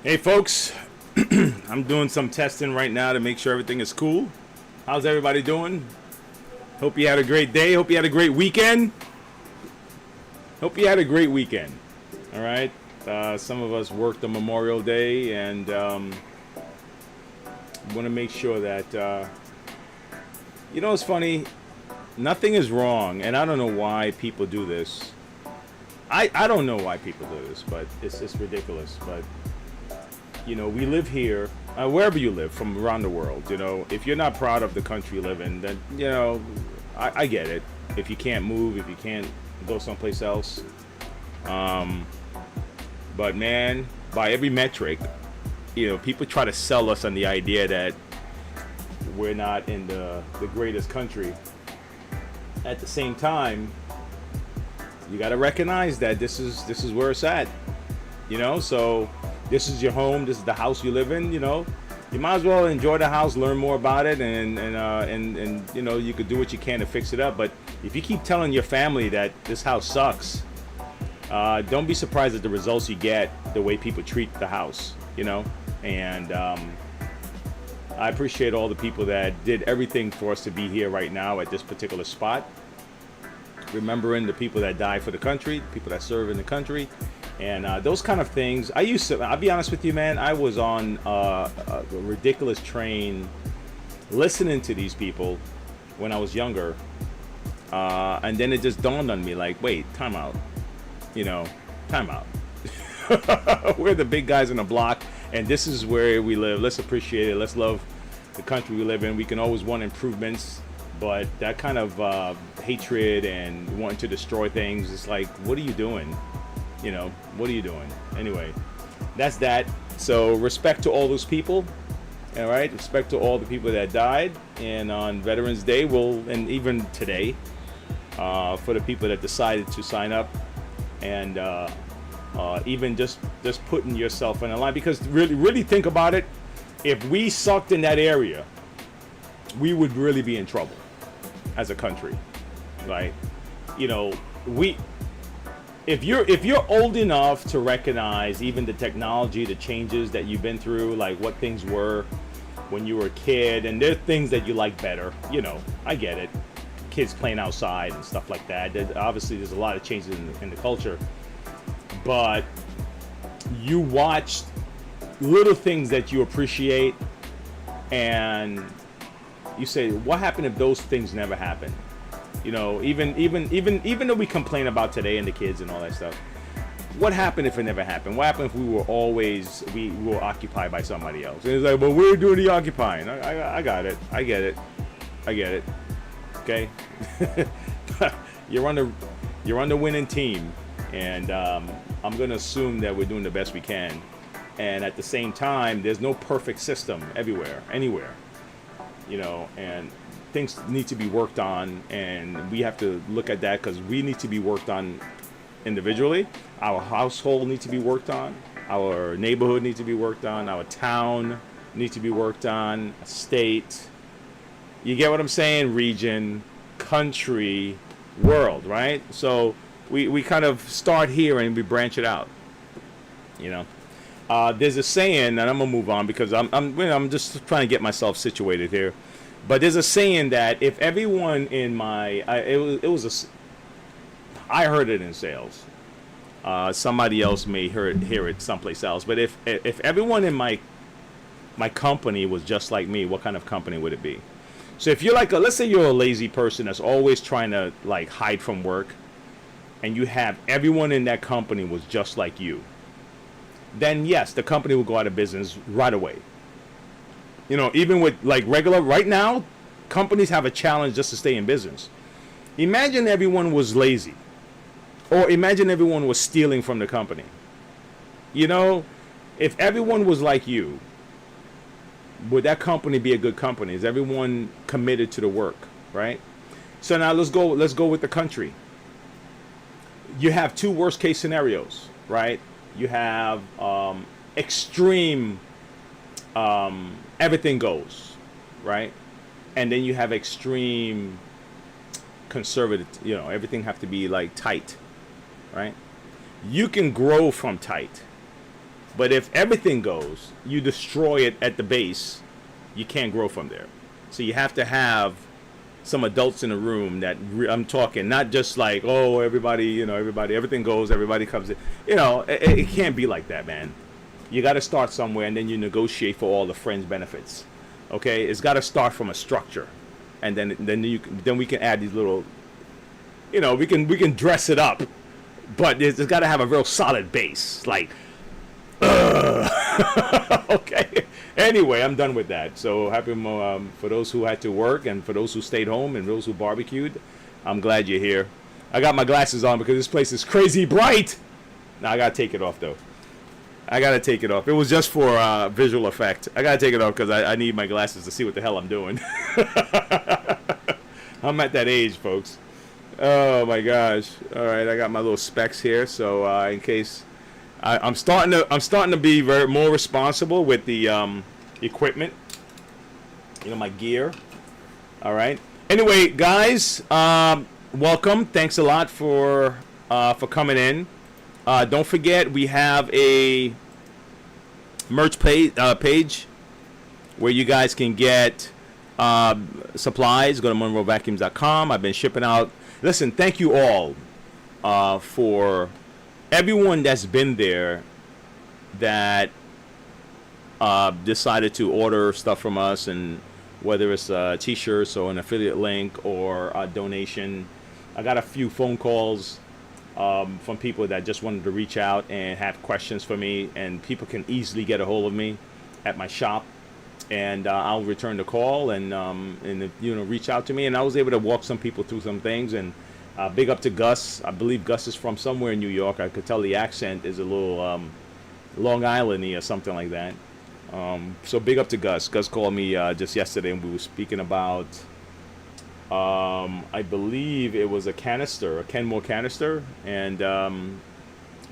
Hey folks, I'm doing some testing right now to make sure everything is cool. How's everybody doing? Hope you had a great day. Hope you had a great weekend. Hope you had a great weekend. All right. Some of us worked on Memorial Day and want to make sure that, it's funny. Nothing is wrong, and I don't know why people do this. I don't know why people do this, but it's ridiculous. But we live here, wherever you live, from around the world. If you're not proud of the country you live in, then I get it. If you can't move, if you can't go someplace else, but man, by every metric, people try to sell us on the idea that we're not in the greatest country. At the same time, you got to recognize that this is where it's at. So this is your home. This is the house you live in. You might as well enjoy the house, learn more about it, and you could do what you can to fix it up. But if you keep telling your family that this house sucks, don't be surprised at the results you get, the way people treat the house. And I appreciate all the people that did everything for us to be here right now at this particular spot. Remembering the people that died for the country, people that serve in the country, and those kind of things. I'll be honest with you, man, I was on a ridiculous train listening to these people when I was younger. And then it just dawned on me, like, wait, time out. Time out. We're the big guys in the block, and this is where we live. Let's appreciate it. Let's love the country we live in. We can always want improvements, but that kind of hatred and wanting to destroy things, it's like, what are you doing? What are you doing? Anyway, that's that. So respect to all those people. All right, respect to all the people that died, and on Veterans Day, and even today, for the people that decided to sign up, and even just putting yourself in a line, because really think about it. If we sucked in that area, we would really be in trouble as a country, right? If you're old enough to recognize even the technology, the changes that you've been through, like what things were when you were a kid, and there are things that you like better. I get it. Kids playing outside and stuff like that. Obviously, there's a lot of changes in the culture, but you watched little things that you appreciate, and you say, what happened if those things never happened? Even though we complain about today and the kids and all that stuff, what happened if it never happened? What happened if we were occupied by somebody else? And it's like, well, we're doing the occupying. I got it. I get it. Okay. You're on the winning team, and I'm gonna assume that we're doing the best we can. And at the same time, there's no perfect system anywhere. And things need to be worked on, and we have to look at that, because we need to be worked on individually. Our household needs to be worked on. Our neighborhood needs to be worked on. Our town needs to be worked on. State. You get what I'm saying? Region, country, world, right? So we kind of start here and we branch it out. There's a saying, and I'm gonna move on because I'm just trying to get myself situated here. But there's a saying that if everyone in I heard it in sales. Somebody else may hear it someplace else. But if everyone in my company was just like me, what kind of company would it be? So if you're let's say you're a lazy person that's always trying to hide from work, and you have everyone in that company was just like you, then yes, the company will go out of business right away. Even with regular, right now, companies have a challenge just to stay in business. Imagine everyone was lazy, or imagine everyone was stealing from the company. If everyone was like you, would that company be a good company? Is everyone committed to the work, right? So now let's go with the country. You have two worst case scenarios, right? You have extreme everything goes, right? And then you have extreme conservative, everything have to be tight, right? You can grow from tight. But if everything goes, you destroy it at the base, you can't grow from there. So you have to have some adults in the room that I'm talking, not just like, oh, everybody, you know, everything goes, everybody comes in. You know, it can't be like that, man. You got to start somewhere, and then you negotiate for all the fringe benefits. Okay, it's got to start from a structure, and then we can add these little, you know, we can dress it up, but it's got to have a real solid base, like. Okay. Anyway, I'm done with that. So happy for those who had to work, and for those who stayed home, and those who barbecued. I'm glad you're here. I got my glasses on because this place is crazy bright. Now I gotta take it off though. I gotta take it off. It was just for visual effect. I gotta take it off because I need my glasses to see what the hell I'm doing. I'm at that age, folks. Oh my gosh. All right, I got my little specs here, so in case. I'm starting to be more responsible with the equipment, you know, my gear. All right. Anyway, guys, welcome. Thanks a lot for coming in. Don't forget, we have a merch page where you guys can get supplies. Go to MonroeVacuums.com. I've been shipping out. Listen, thank you all for everyone that's been there that decided to order stuff from us, and whether it's t-shirts or an affiliate link or a donation. I got a few phone calls from people that just wanted to reach out and have questions for me, and people can easily get a hold of me at my shop, and I'll return the call and you know, reach out to me, and I was able to walk some people through some things. And big up to Gus. I believe Gus is from somewhere in New York. I could tell the accent is a little Long Island-y or something like that. So big up to Gus. Gus called me just yesterday, and we were speaking about, I believe it was a Kenmore canister, and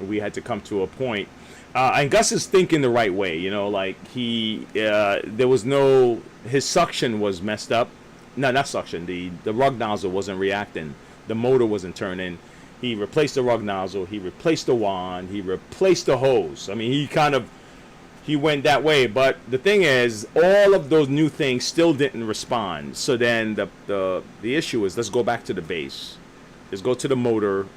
we had to come to a point. And Gus is thinking the right way, you know, like there was no, his suction was messed up. No, not suction. The rug nozzle wasn't reacting. The motor wasn't turning. He replaced the rug nozzle. He replaced the wand. He replaced the hose. I mean, he went that way. But the thing is, all of those new things still didn't respond. So then the issue is, let's go back to the base. Let's go to the motor,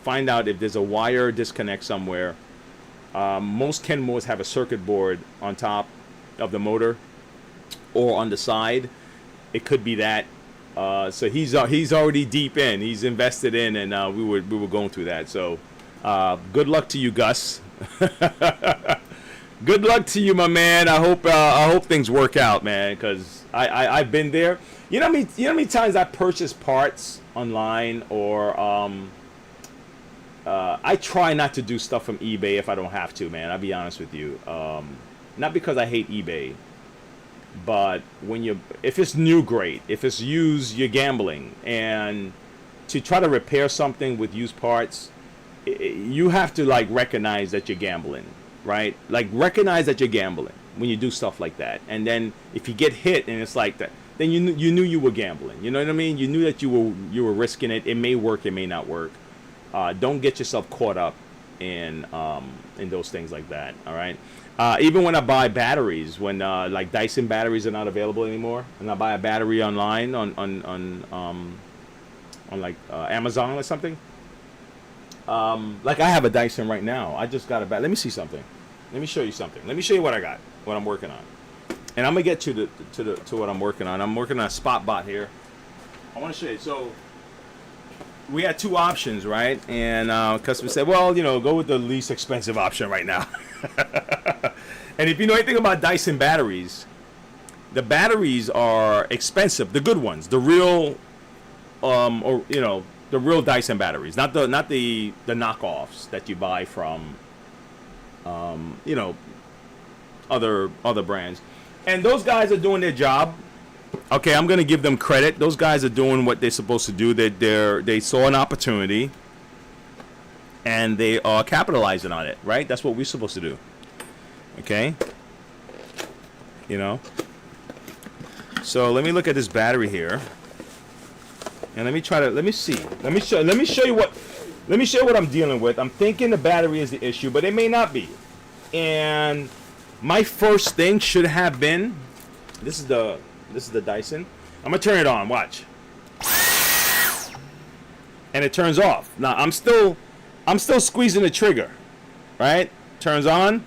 find out if there's a wire disconnect somewhere. Most Kenmores have a circuit board on top of the motor or on the side. It could be that. So he's already deep in. He's invested in, and we were going through that. So good luck to you, Gus. Good luck to you, my man. I hope things work out, man, because I've been there. You know how many times I purchase parts online, or I try not to do stuff from eBay if I don't have to, man. I'll be honest with you. Not because I hate eBay. But if it's new, great. If it's used, you're gambling. And to try to repair something with used parts, you have to like recognize that you're gambling, right? Like recognize that you're gambling when you do stuff like that. And then if you get hit and it's like that, then you knew you were gambling. You know what I mean? You knew that you were risking it. It may work, it may not work. Don't get yourself caught up in those things like that. All right. Even when I buy batteries, when like Dyson batteries are not available anymore, and I buy a battery online on like Amazon or something. Like I have a Dyson right now. I just got a Let me see something. Let me show you something. Let me show you what I got, what I'm working on, and I'm gonna get to what I'm working on. I'm working on a SpotBot here. I want to show you. So we had two options, right? And customer said, well, you know, go with the least expensive option right now. And if you know anything about Dyson batteries, the batteries are expensive. The good ones, the real, or you know, the real Dyson batteries, not the knockoffs that you buy from, you know, other brands. And those guys are doing their job. Okay, I'm gonna give them credit. Those guys are doing what they're supposed to do. They saw an opportunity, and they are capitalizing on it. Right? That's what we're supposed to do. Okay. You know. So let me look at this battery here, and let me show you what I'm dealing with. I'm thinking the battery is the issue, but it may not be. And my first thing should have been, this is the Dyson. I'm gonna turn it on. Watch. And it turns off. Now I'm still squeezing the trigger, right? Turns on.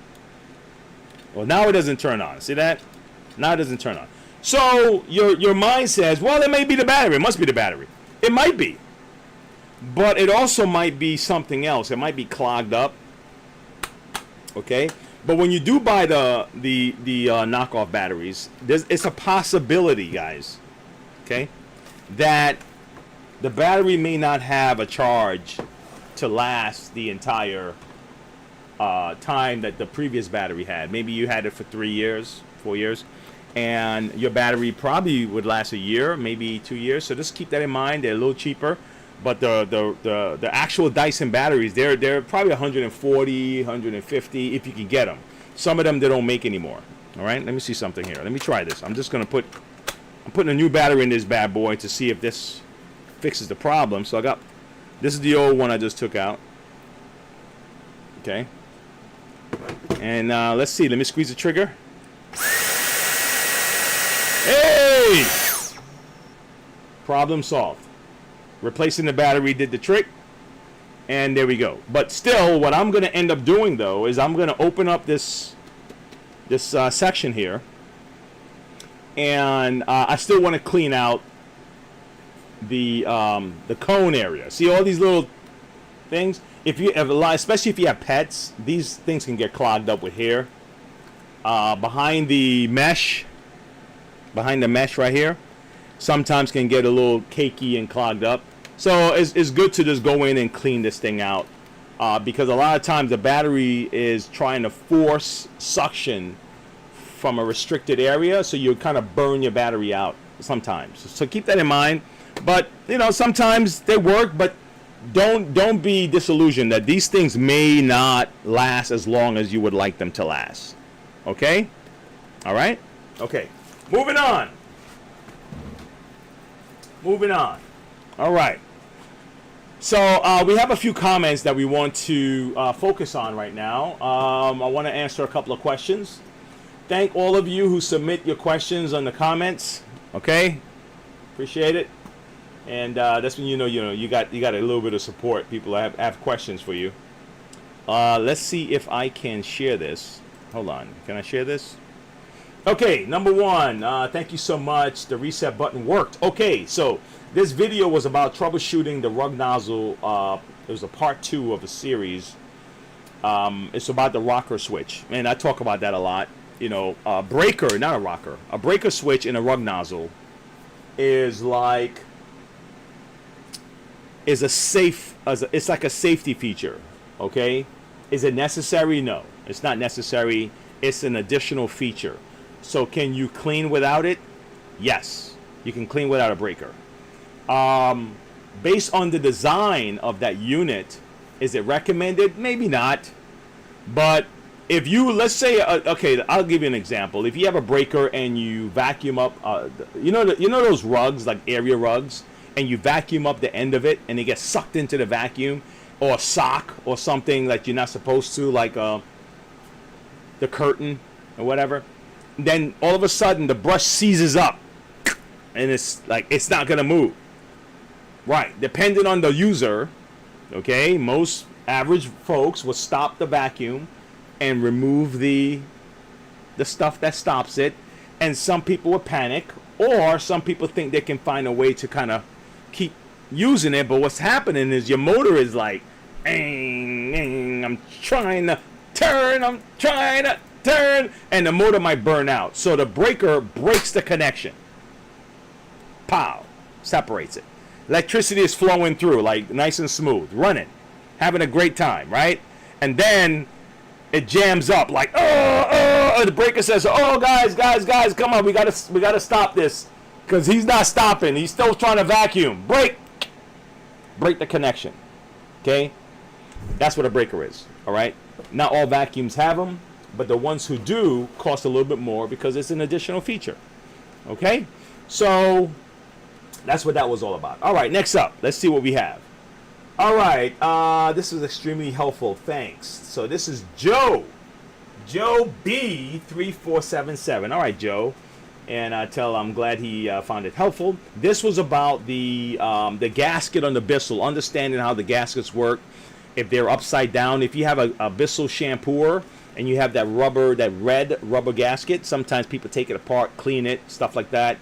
Well, now it doesn't turn on. See that? Now it doesn't turn on. So your mind says, well, it may be the battery. It must be the battery. It might be, but it also might be something else. It might be clogged up. Okay, but when you do buy the knockoff batteries, it's a possibility, guys. Okay, that the battery may not have a charge to last the entire time that the previous battery had. Maybe you had it for 3 years, 4 years, and your battery probably would last a year, maybe 2 years. So just keep that in mind. They're a little cheaper, but the actual Dyson batteries, they're probably 140, 150 if you can get them. Some of them they don't make anymore. All right, let me see something here. Let me try this. I'm putting a new battery in this bad boy to see if this fixes the problem. So this is the old one I just took out. Okay. And let's see. Let me squeeze the trigger. Hey! Problem solved. Replacing the battery did the trick. And there we go. But still, what I'm going to end up doing, though, is I'm going to open up this section here. And I still want to clean out the cone area. See all these little things? Especially if you have pets, these things can get clogged up with hair. Behind the mesh right here, sometimes can get a little cakey and clogged up. So it's good to just go in and clean this thing out, because a lot of times the battery is trying to force suction from a restricted area, so you kind of burn your battery out sometimes. So keep that in mind. But sometimes they work, but don't be disillusioned that these things may not last as long as you would like them to last. Okay? All right? Okay. Moving on. All right. So we have a few comments that we want to focus on right now. I want to answer a couple of questions. Thank all of you who submit your questions on the comments. Okay? Appreciate it. And that's when you got a little bit of support. People have questions for you. Let's see if I can share this. Hold on. Can I share this? Okay, number one. Thank you so much. The reset button worked. Okay, so this video was about troubleshooting the rug nozzle. It was a part 2 of a series. It's about the rocker switch, and I talk about that a lot. A breaker, not a rocker. A breaker switch in a rug nozzle is like it's like a safety feature. Okay, is it necessary? No, it's not necessary. It's an additional feature. So can you clean without it? Yes, you can clean without a breaker. Based on the design of that unit, is it recommended? Maybe not. But if you, let's say, okay, I'll give you an example. If you have a breaker and you vacuum up, those rugs, like area rugs, and you vacuum up the end of it and it gets sucked into the vacuum, or a sock or something that you're not supposed to, like the curtain or whatever, then all of a sudden the brush seizes up and it's not gonna move. Right, depending on the user, okay, most average folks will stop the vacuum and remove the stuff that stops it, and some people will panic, or some people think they can find a way to kind of keep using it. But what's happening is your motor is like, I'm trying to turn, and the motor might burn out. So the breaker breaks the connection. Pow, separates it. Electricity is flowing through like nice and smooth, running, having a great time, right? And then it jams up like, the breaker says, oh, guys, come on, we gotta stop this, because he's not stopping. He's still trying to vacuum. Break the connection. Okay, that's what a breaker is. All right. Not all vacuums have them, but the ones who do cost a little bit more because it's an additional feature. Okay, so that's what that was all about. All right, next up, let's see what we have. All right, this is extremely helpful. Thanks. So this is Joe. Joe B3477. All right, Joe. And I'm glad he found it helpful. This was about the gasket on the Bissell, understanding how the gaskets work. If they're upside down, if you have a Bissell shampooer and you have that red rubber gasket, sometimes people take it apart, clean it, stuff like that.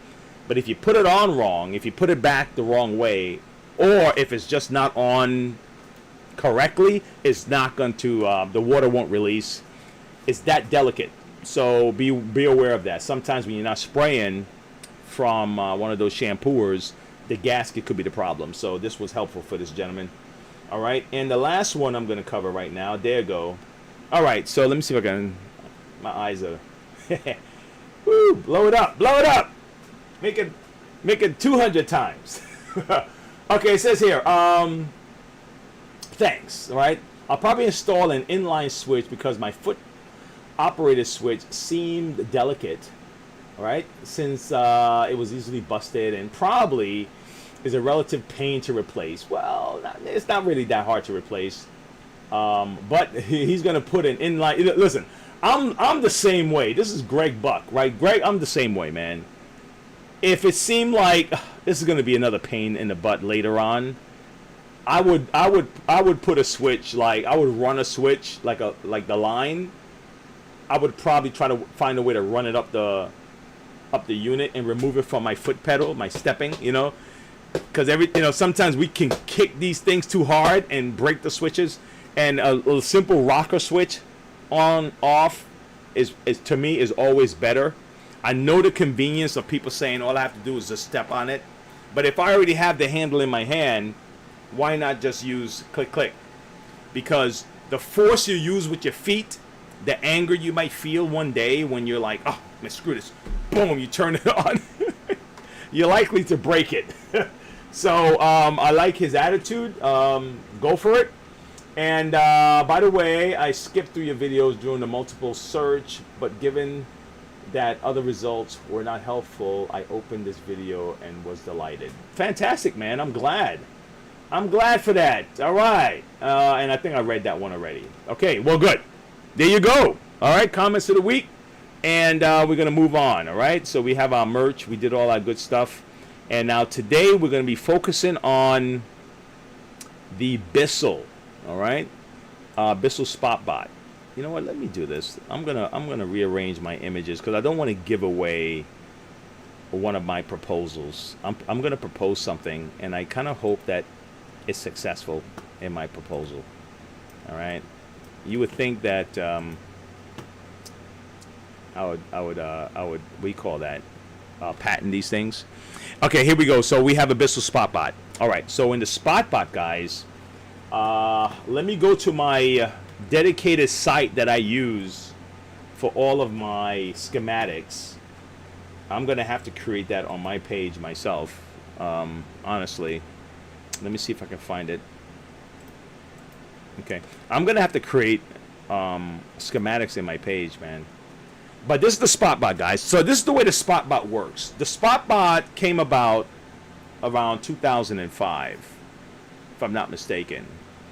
But if you put it on wrong, if you put it back the wrong way, or if it's just not on correctly, it's not going to, the water won't release. It's that delicate. So be aware of that. Sometimes when you're not spraying from one of those shampooers, the gasket could be the problem. So this was helpful for this gentleman. All right, and the last one I'm going to cover right now. There you go. All right, so let me see if I can. My eyes are. Woo! Blow it up! Blow it up! Make it 200 times. Okay, it says here. Thanks. All right, I'll probably install an inline switch because my foot operated switch seemed delicate, all right, since it was easily busted and probably is a relative pain to replace. Well, it's not really that hard to replace, but he's gonna put an inline. Listen, I'm the same way. This is Greg Buck, right? Greg, I'm the same way, man. If it seemed like this is gonna be another pain in the butt later on, I would put a switch, like I would run a switch like the line. I would probably try to find a way to run it up the unit and remove it from my foot pedal, my stepping, you know, because sometimes we can kick these things too hard and break the switches, and a simple rocker switch on off is to me is always better. I know the convenience of people saying all I have to do is just step on it, but if I already have the handle in my hand, why not just use click click? Because the force you use with your feet, the anger you might feel one day when you're like, oh man, screw this, boom, you turn it on, you're likely to break it. So I like his attitude. Go for it. And by the way, I skipped through your videos during the multiple search, but given that other results were not helpful, I opened this video and was delighted. Fantastic, man. I'm glad for that. All right. And I think I read that one already. Okay, well, good. There you go. All right, comments of the week. And we're going to move on, all right? So we have our merch. We did all our good stuff. And now today we're going to be focusing on the Bissell, all right? Bissell SpotBot. You know what? Let me do this. I'm gonna rearrange my images because I don't want to give away one of my proposals. I'm going to propose something, and I kind of hope that it's successful in my proposal. All right? You would think that I would we call that patent these things. Okay, here we go. So we have a Bissell SpotBot. All right. So in the SpotBot, guys, let me go to my dedicated site that I use for all of my schematics. I'm gonna have to create that on my page myself. Honestly, let me see if I can find it. Okay, I'm gonna have to create schematics in my page, man. But this is the SpotBot, guys. So this is the way the SpotBot works. The SpotBot came about around 2005, if I'm not mistaken.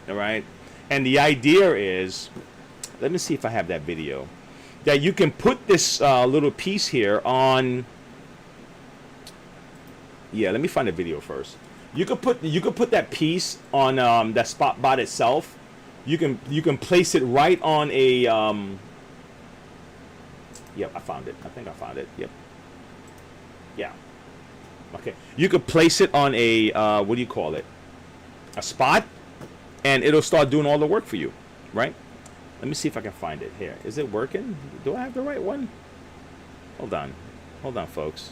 All right, and the idea is, let me see if I have that video, that you can put this little piece here on. Yeah, let me find the video first. You could put that piece on that SpotBot itself. You can place it right on a. Yep, I found it. I think I found it. Yep. Yeah. Okay. You could place it on a what do you call it? A spot, and it'll start doing all the work for you, right? Let me see if I can find it here. Is it working? Do I have the right one? Hold on, folks.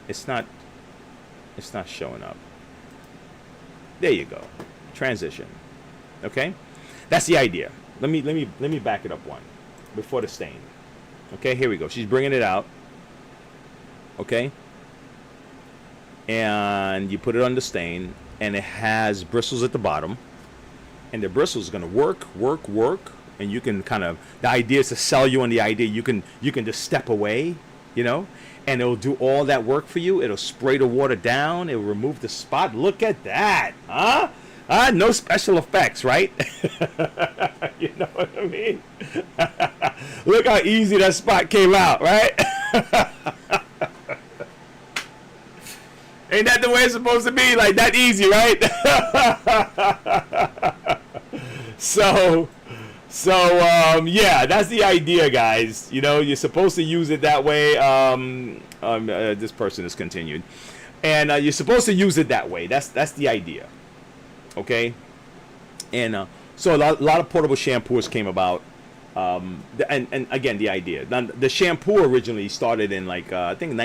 It's not showing up. There you go. Transition. Okay, that's the idea. Let me back it up one before the stain. Okay, here we go. She's bringing it out. Okay, and you put it on the stain, and it has bristles at the bottom, and the bristles are going to work, and you can kind of, the idea is to sell you on the idea you can just step away, you know, and it'll do all that work for you. It'll spray the water down. It'll remove the spot. Look at that, huh? No special effects, right? You know what I mean? Look how easy that spot came out, right? Ain't that the way it's supposed to be? Like that easy, right? Yeah, that's the idea, guys. You know, you're supposed to use it that way. This person has continued, and you're supposed to use it that way. That's the idea. Okay, and so a lot of portable shampoos came about. And again, the idea. Now, the shampoo originally started in like I think the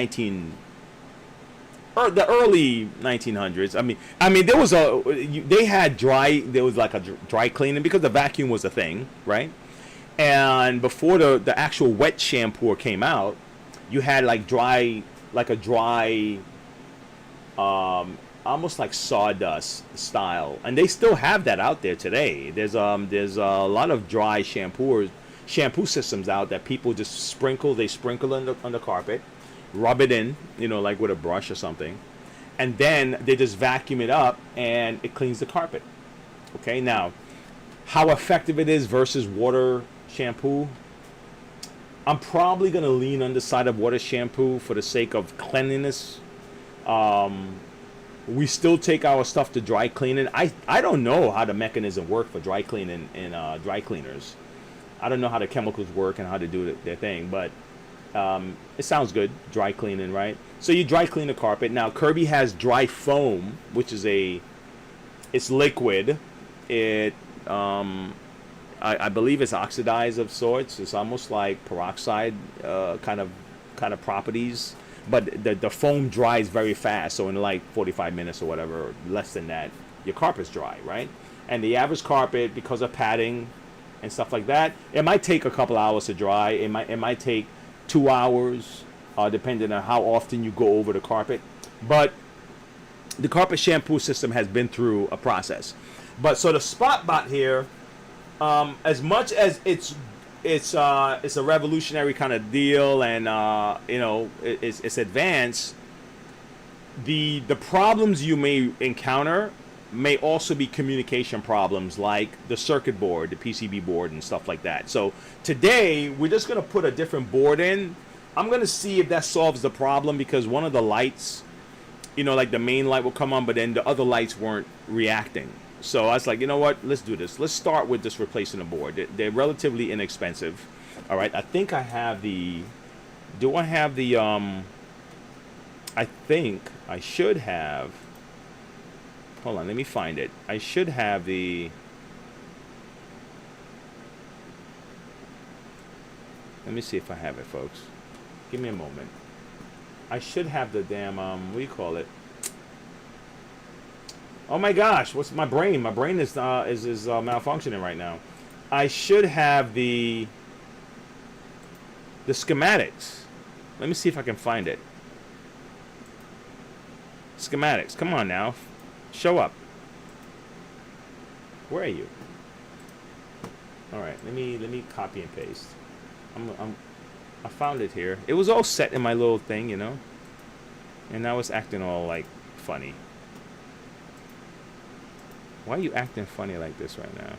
early 1900s. I mean, they had there was like a dry cleaning because the vacuum was a thing, right? And before the actual wet shampoo came out, you had like a dry, almost like sawdust style, and they still have that out there today. There's a lot of dry shampoo systems out that people just sprinkle on the carpet, rub it in, like with a brush or something, and then they just vacuum it up and it cleans the carpet. Okay, now how effective it is versus water shampoo, I'm probably gonna lean on the side of water shampoo for the sake of cleanliness. We still take our stuff to dry cleaning. I don't know how the mechanism work for dry cleaning in dry cleaners. I don't know how the chemicals work and how to do their thing, but it sounds good, dry cleaning, right? So you dry clean the carpet. Now Kirby has dry foam, which is it's liquid. It I believe it's oxidized of sorts. It's almost like peroxide kind of properties. But the foam dries very fast, so in like 45 minutes or whatever, or less than that, your carpet's dry, right? And the average carpet, because of padding and stuff like that, it might take a couple hours to dry. It might take 2 hours, depending on how often you go over the carpet. But the carpet shampoo system has been through a process. But so the SpotBot here, as much as it's a revolutionary kind of deal, and it's advanced. The problems you may encounter may also be communication problems, like the circuit board, the PCB board, and stuff like that. So today we're just gonna put a different board in. I'm gonna see if that solves the problem, because one of the lights, like the main light will come on, but then the other lights weren't reacting. So I was like, you know what? Let's do this. Let's start with just replacing the board. They're relatively inexpensive. All right. I think I have the. Do I have the? I think I should have. Hold on. Let me find it. I should have the. Let me see if I have it, folks. Give me a moment. I should have the damn. What do you call it? Oh my gosh, what's my brain? My brain is malfunctioning right now. I should have the schematics. Let me see if I can find it. Schematics. Come on now. Show up. Where are you? All right, let me copy and paste. I found it here. It was all set in my little thing, and now it's acting all like funny. Why are you acting funny like this right now?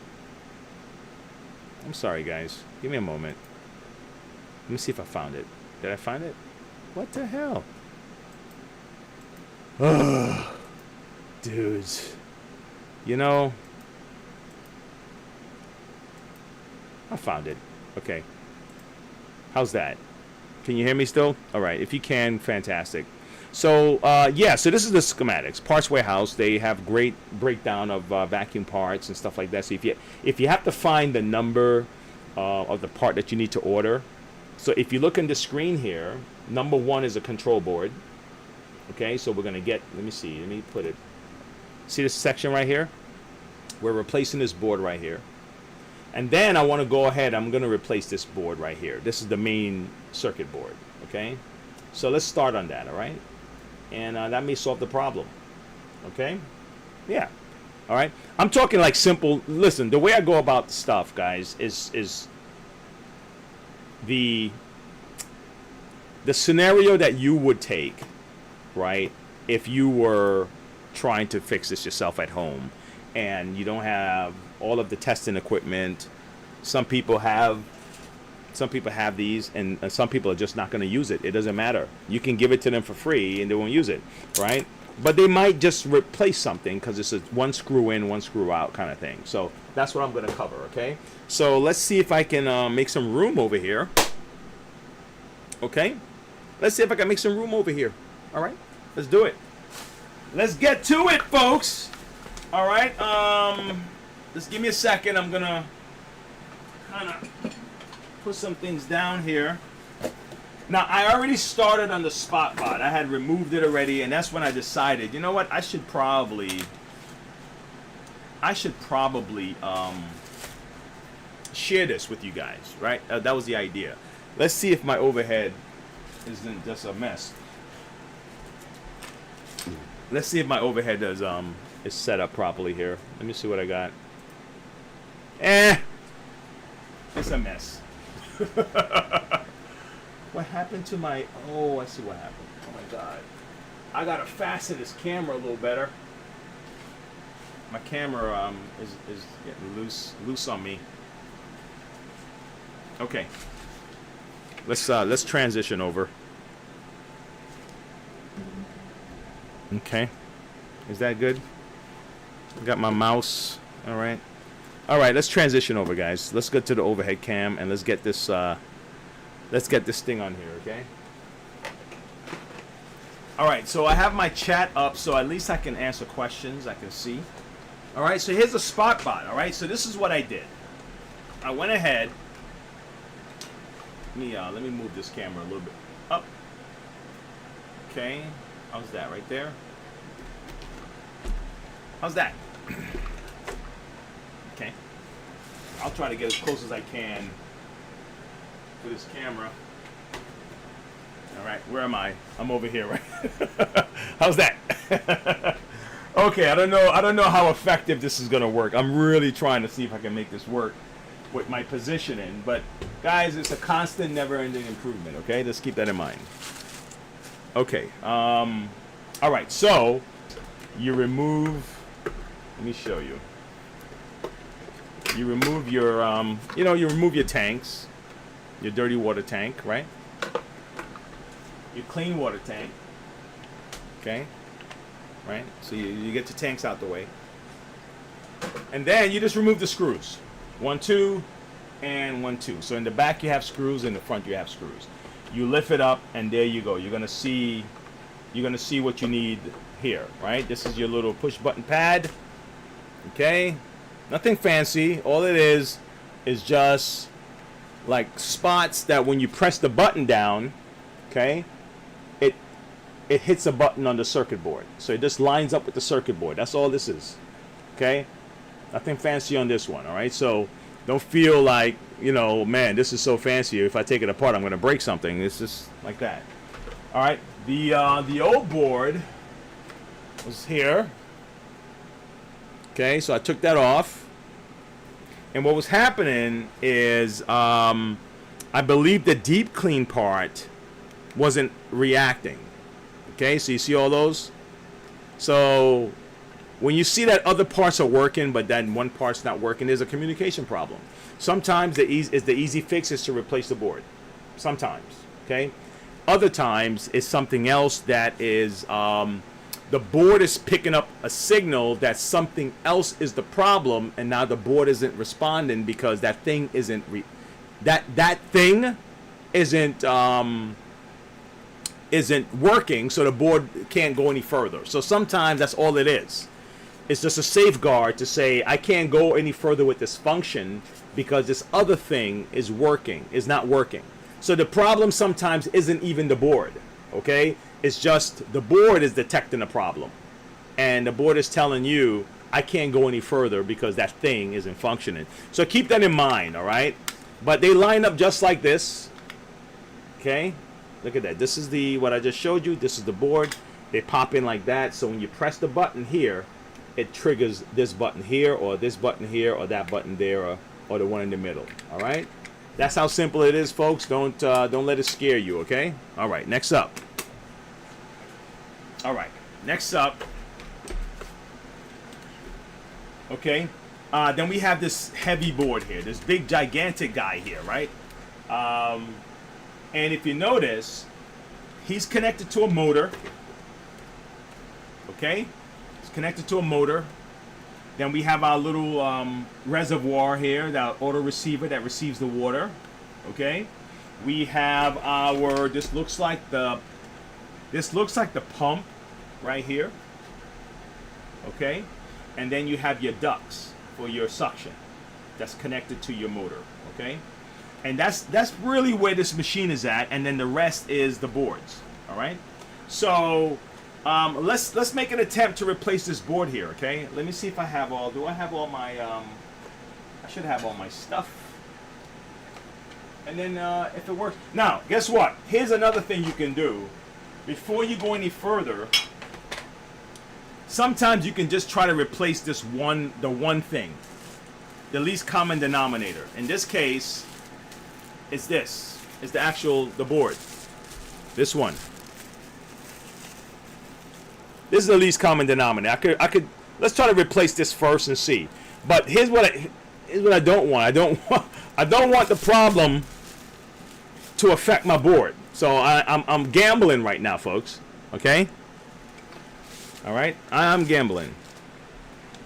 I'm sorry, guys. Give me a moment. Let me see if I found it. Did I find it? What the hell? Ugh. Dudes. I found it. Okay. How's that? Can you hear me still? All right. If you can, fantastic. So so this is the schematics. Parts Warehouse, they have great breakdown of vacuum parts and stuff like that. So if you have to find the number of the part that you need to order, so if you look in the screen here, number 1 is a control board. Okay, so we're gonna get. Let me see. Let me put it. See this section right here? We're replacing this board right here, and then I want to go ahead. I'm gonna replace this board right here. This is the main circuit board. Okay, so let's start on that. All right. And that may solve the problem. Okay? Yeah. All right? I'm talking like simple. Listen, the way I go about stuff, guys, is the scenario that you would take, right, if you were trying to fix this yourself at home, and you don't have all of the testing equipment. Some people have these, and some people are just not going to use it. It doesn't matter. You can give it to them for free and they won't use it, right? But they might just replace something because it's a one screw in, one screw out kind of thing. So that's what I'm going to cover, okay? So let's see if I can make some room over here. Okay? Let's see if I can make some room over here. All right? Let's do it. Let's get to it, folks. All right? Just give me a second. I'm going to kind of put some things down here. Now, I already started on the SpotBot. I had removed it already, and that's when I decided, you know what, I should probably share this with you guys, right? That was the idea. Let's see if my overhead isn't just a mess. Let's see if my overhead is set up properly here. Let me see what I got. It's a mess. What happened to my... Oh, I see what happened. Oh, my God. I got to fasten this camera a little better. My camera is getting loose on me. Okay. Let's transition over. Okay. Is that good? I got my mouse. All right. All right, let's transition over, guys. Let's go to the overhead cam, and let's get this... Let's get this thing on here, okay? All right, so I have my chat up, so at least I can answer questions. I can see. All right, so here's the SpotBot. All right, so this is what I did. I went ahead. Let me move this camera a little bit up. Okay, how's that right there? How's that? Okay, I'll try to get as close as I can for this camera. All right, where am I? I'm over here, right? How's that? Okay, I don't know how effective this is gonna work. I'm really trying to see if I can make this work with my positioning. But guys, it's a constant, never-ending improvement. Okay, let's keep that in mind. Okay. All right. So you remove. Let me show you. You remove your you remove your tanks. Your dirty water tank, right? Your clean water tank. Okay? Right? So you get your tanks out the way. And then you just remove the screws. 1, 2, and 1, 2. So in the back you have screws, in the front you have screws. You lift it up, and there you go. You're gonna see what you need here, right? This is your little push button pad. Okay? Nothing fancy. All it is just like spots that when you press the button down, okay, it hits a button on the circuit board. So it just lines up with the circuit board. That's all this is. Okay? Nothing fancy on this one, all right? So don't feel like, man, this is so fancy. If I take it apart, I'm going to break something. It's just like that. All right? The old board was here. Okay? So I took that off. And what was happening is I believe the deep clean part wasn't reacting. Okay, so you see all those? So when you see that other parts are working, but then one part's not working, there's a communication problem. Sometimes the easy fix is to replace the board. Sometimes, okay? Other times it's something else that is the board is picking up a signal that something else is the problem, and now the board isn't responding because that thing isn't isn't working, so the board can't go any further. So sometimes that's all it is. It's just a safeguard to say I can't go any further with this function because this other thing is not working. So the problem sometimes isn't even the board, okay? It's just the board is detecting a problem, and the board is telling you I can't go any further because that thing isn't functioning. So keep that in mind, all right? But they line up just like this, okay? Look at that. This is what I just showed you. This is the board. They pop in like that. So when you press the button here, it triggers this button here, or this button here, or that button there, or the one in the middle. All right? That's how simple it is, folks. Don't let it scare you, okay? All right, next up. All right, next up. Okay. Then we have this heavy board here, this big gigantic guy here, right? And if you notice, he's connected to a motor. Okay, it's connected to a motor. Then we have our little reservoir here, that auto receiver that receives the water. Okay, we have our, this looks like the pump right here. Okay, and then you have your ducts for your suction that's connected to your motor. Okay, and that's really where this machine is at, and then the rest is the boards. All right, so let's make an attempt to replace this board here. Okay, let me see if I have all. Do I have all my? I should have all my stuff. And then if it works, now guess what? Here's another thing you can do before you go any further. Sometimes you can just try to replace the one thing, the least common denominator. In this case, it's this. It's the board. This one. This is the least common denominator. I could. Let's try to replace this first and see. But here's what I don't want. I don't want the problem to affect my board. So I'm gambling right now, folks. Okay. All right, I'm gambling.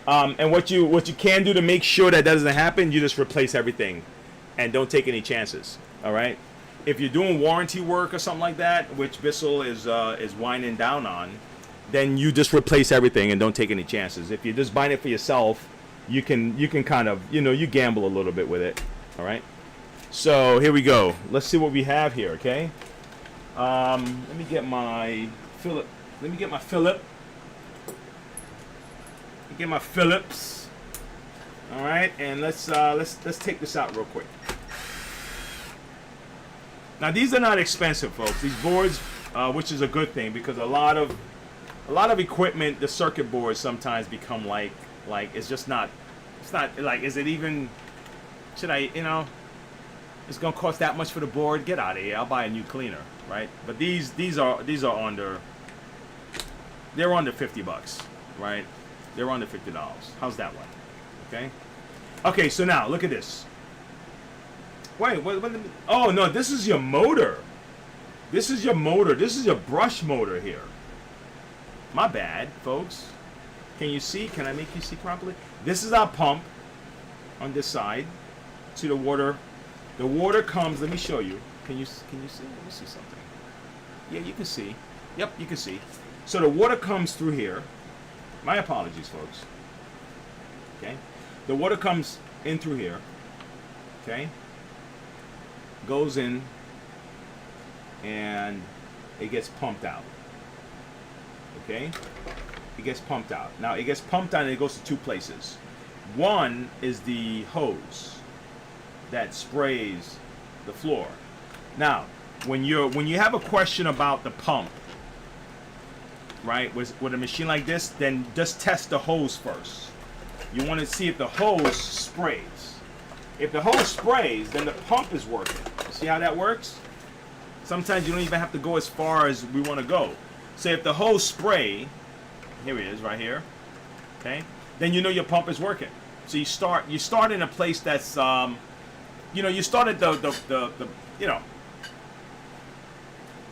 And what you can do to make sure that doesn't happen, you just replace everything, and don't take any chances. All right. If you're doing warranty work or something like that, which Bissell is winding down on, then you just replace everything and don't take any chances. If you're just buying it for yourself, you can kind of, you gamble a little bit with it. All right. So here we go. Let's see what we have here. Okay. Let me get my Philip. Get my Phillips. All right, and let's take this out real quick. Now these are not expensive, folks. These boards, which is a good thing, because a lot of equipment, the circuit boards sometimes become like it's just not. It's not like, is it even? Should I? It's gonna cost that much for the board? Get out of here! I'll buy a new cleaner, right? But these are under. They're under $50, right? They're under $50. How's that one? Okay. Okay, so now look at this. Wait, what? Oh no, this is your motor. This is your motor. This is your brush motor here. My bad, folks. Can you see? Can I make you see properly? This is our pump on this side. See the water? The water comes. Let me show you. Can you see? Let me see something. Yeah, you can see. Yep, you can see. So the water comes through here. My apologies, folks. Okay, the water comes in through here. Okay, goes in, and it gets pumped out. Okay, it gets pumped out. Now it gets pumped out, and it goes to two places. One is the hose that sprays the floor. Now, when you have a question about the pump, right, with a machine like this, then just test the hose first. You want to see if the hose sprays. If the hose sprays, then the pump is working. See how that works? Sometimes you don't even have to go as far as we want to go. So if the hose spray, here it is right here, okay, then you know your pump is working. So you start in a place that's you start at the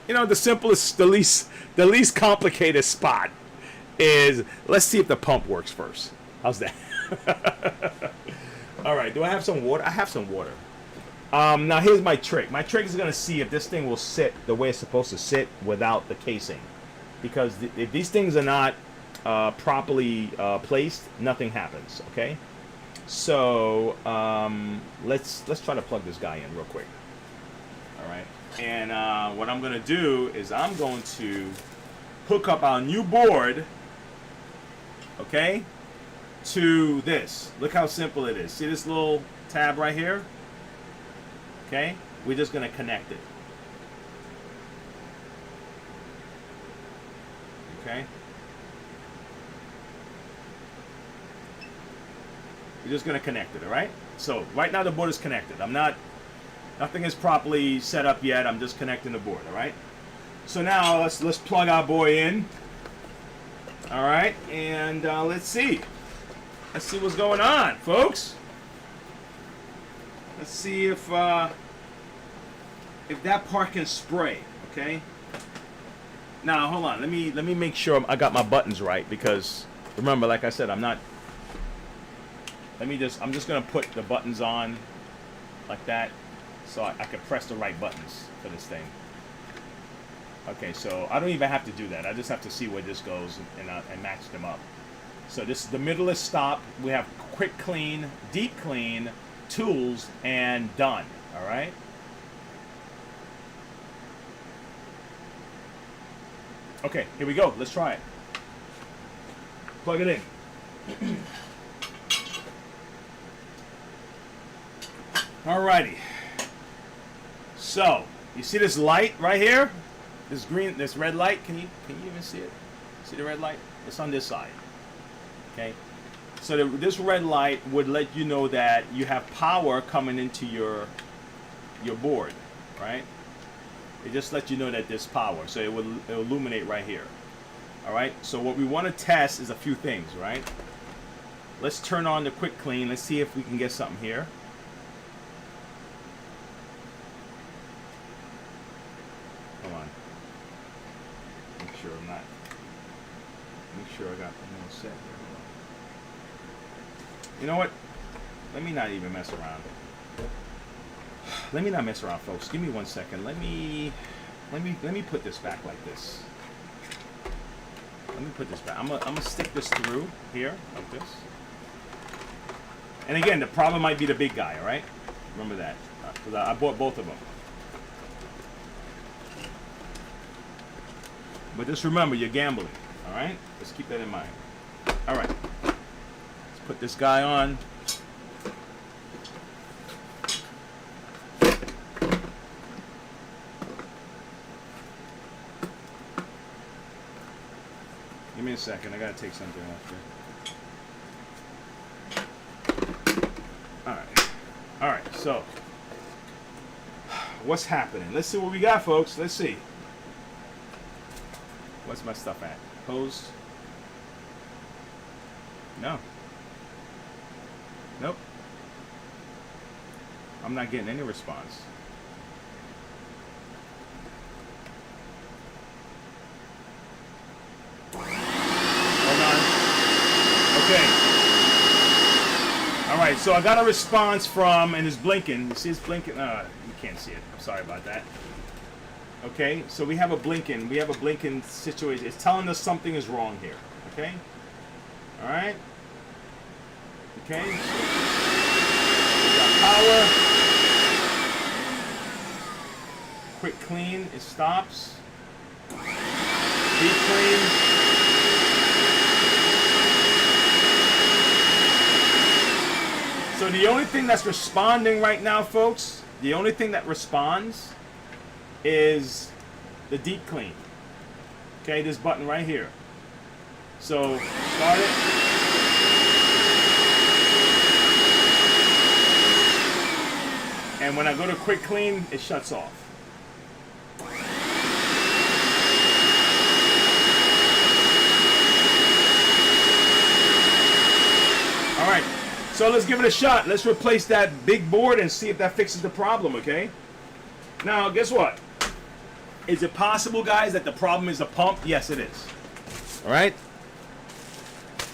the simplest, the least complicated spot is, let's see if the pump works first. How's that? All right, do I have some water? I have some water. Now here's my trick. My trick is gonna see if this thing will sit the way it's supposed to sit without the casing, because if these things are not properly placed, nothing happens. Okay, so let's try to plug this guy in real quick. All right. And what I'm going to do is I'm going to hook up our new board, okay, to this. Look how simple it is. See this little tab right here? Okay, we're just going to connect it. Okay. We're just going to connect it, all right? So right now the board is connected. Nothing is properly set up yet. I'm just connecting the board, all right? So now let's plug our boy in. All right, and let's see. Let's see what's going on, folks. Let's see if that part can spray. Okay. Now hold on. Let me make sure I got my buttons right, because remember, like I said, I'm just gonna put the buttons on like that, so I can press the right buttons for this thing. Okay, so I don't even have to do that. I just have to see where this goes and match them up. So this, the middle is stop. We have quick clean, deep clean, tools, and done. All right. Okay, here we go. Let's try it. Plug it in. Alrighty. So, you see this light right here? This green, this red light. Can you even see it? See the red light? It's on this side. Okay. So this red light would let you know that you have power coming into your board, right? It just lets you know that there's power. So it will illuminate right here. All right. So what we want to test is a few things, right? Let's turn on the quick clean. Let's see if we can get something here. Hold on. Make sure I'm not. Make sure I got the whole set here. You know what? Let me not even mess around. Let me not mess around, folks. Give me 1 second. Let me put this back like this. Let me put this back. I'm gonna stick this through here like this. And again, the problem might be the big guy. All right, remember that, because I bought both of them. But just remember, you're gambling. All right, let's keep that in mind. All right, let's put this guy on. Give me a second. I gotta take something off here. All right. So, what's happening? Let's see what we got, folks. Let's see. What's my stuff at? Hose? No. Nope. I'm not getting any response. Okay. All right, so I got a response from, and it's blinking. You see it's blinking? You can't see it. I'm sorry about that. Okay, so we have a blinking. We have a blinking situation. It's telling us something is wrong here. Okay? All right? Okay? We got power. Quick clean. It stops. Deep clean. So the only thing that's responding right now, folks, the only thing that responds is the deep clean. Okay, this button right here. So start it. And when I go to quick clean, it shuts off. All right. So let's give it a shot. Let's replace that big board and see if that fixes the problem, okay? Now, guess what? Is it possible, guys, that the problem is the pump? Yes, it is. All right?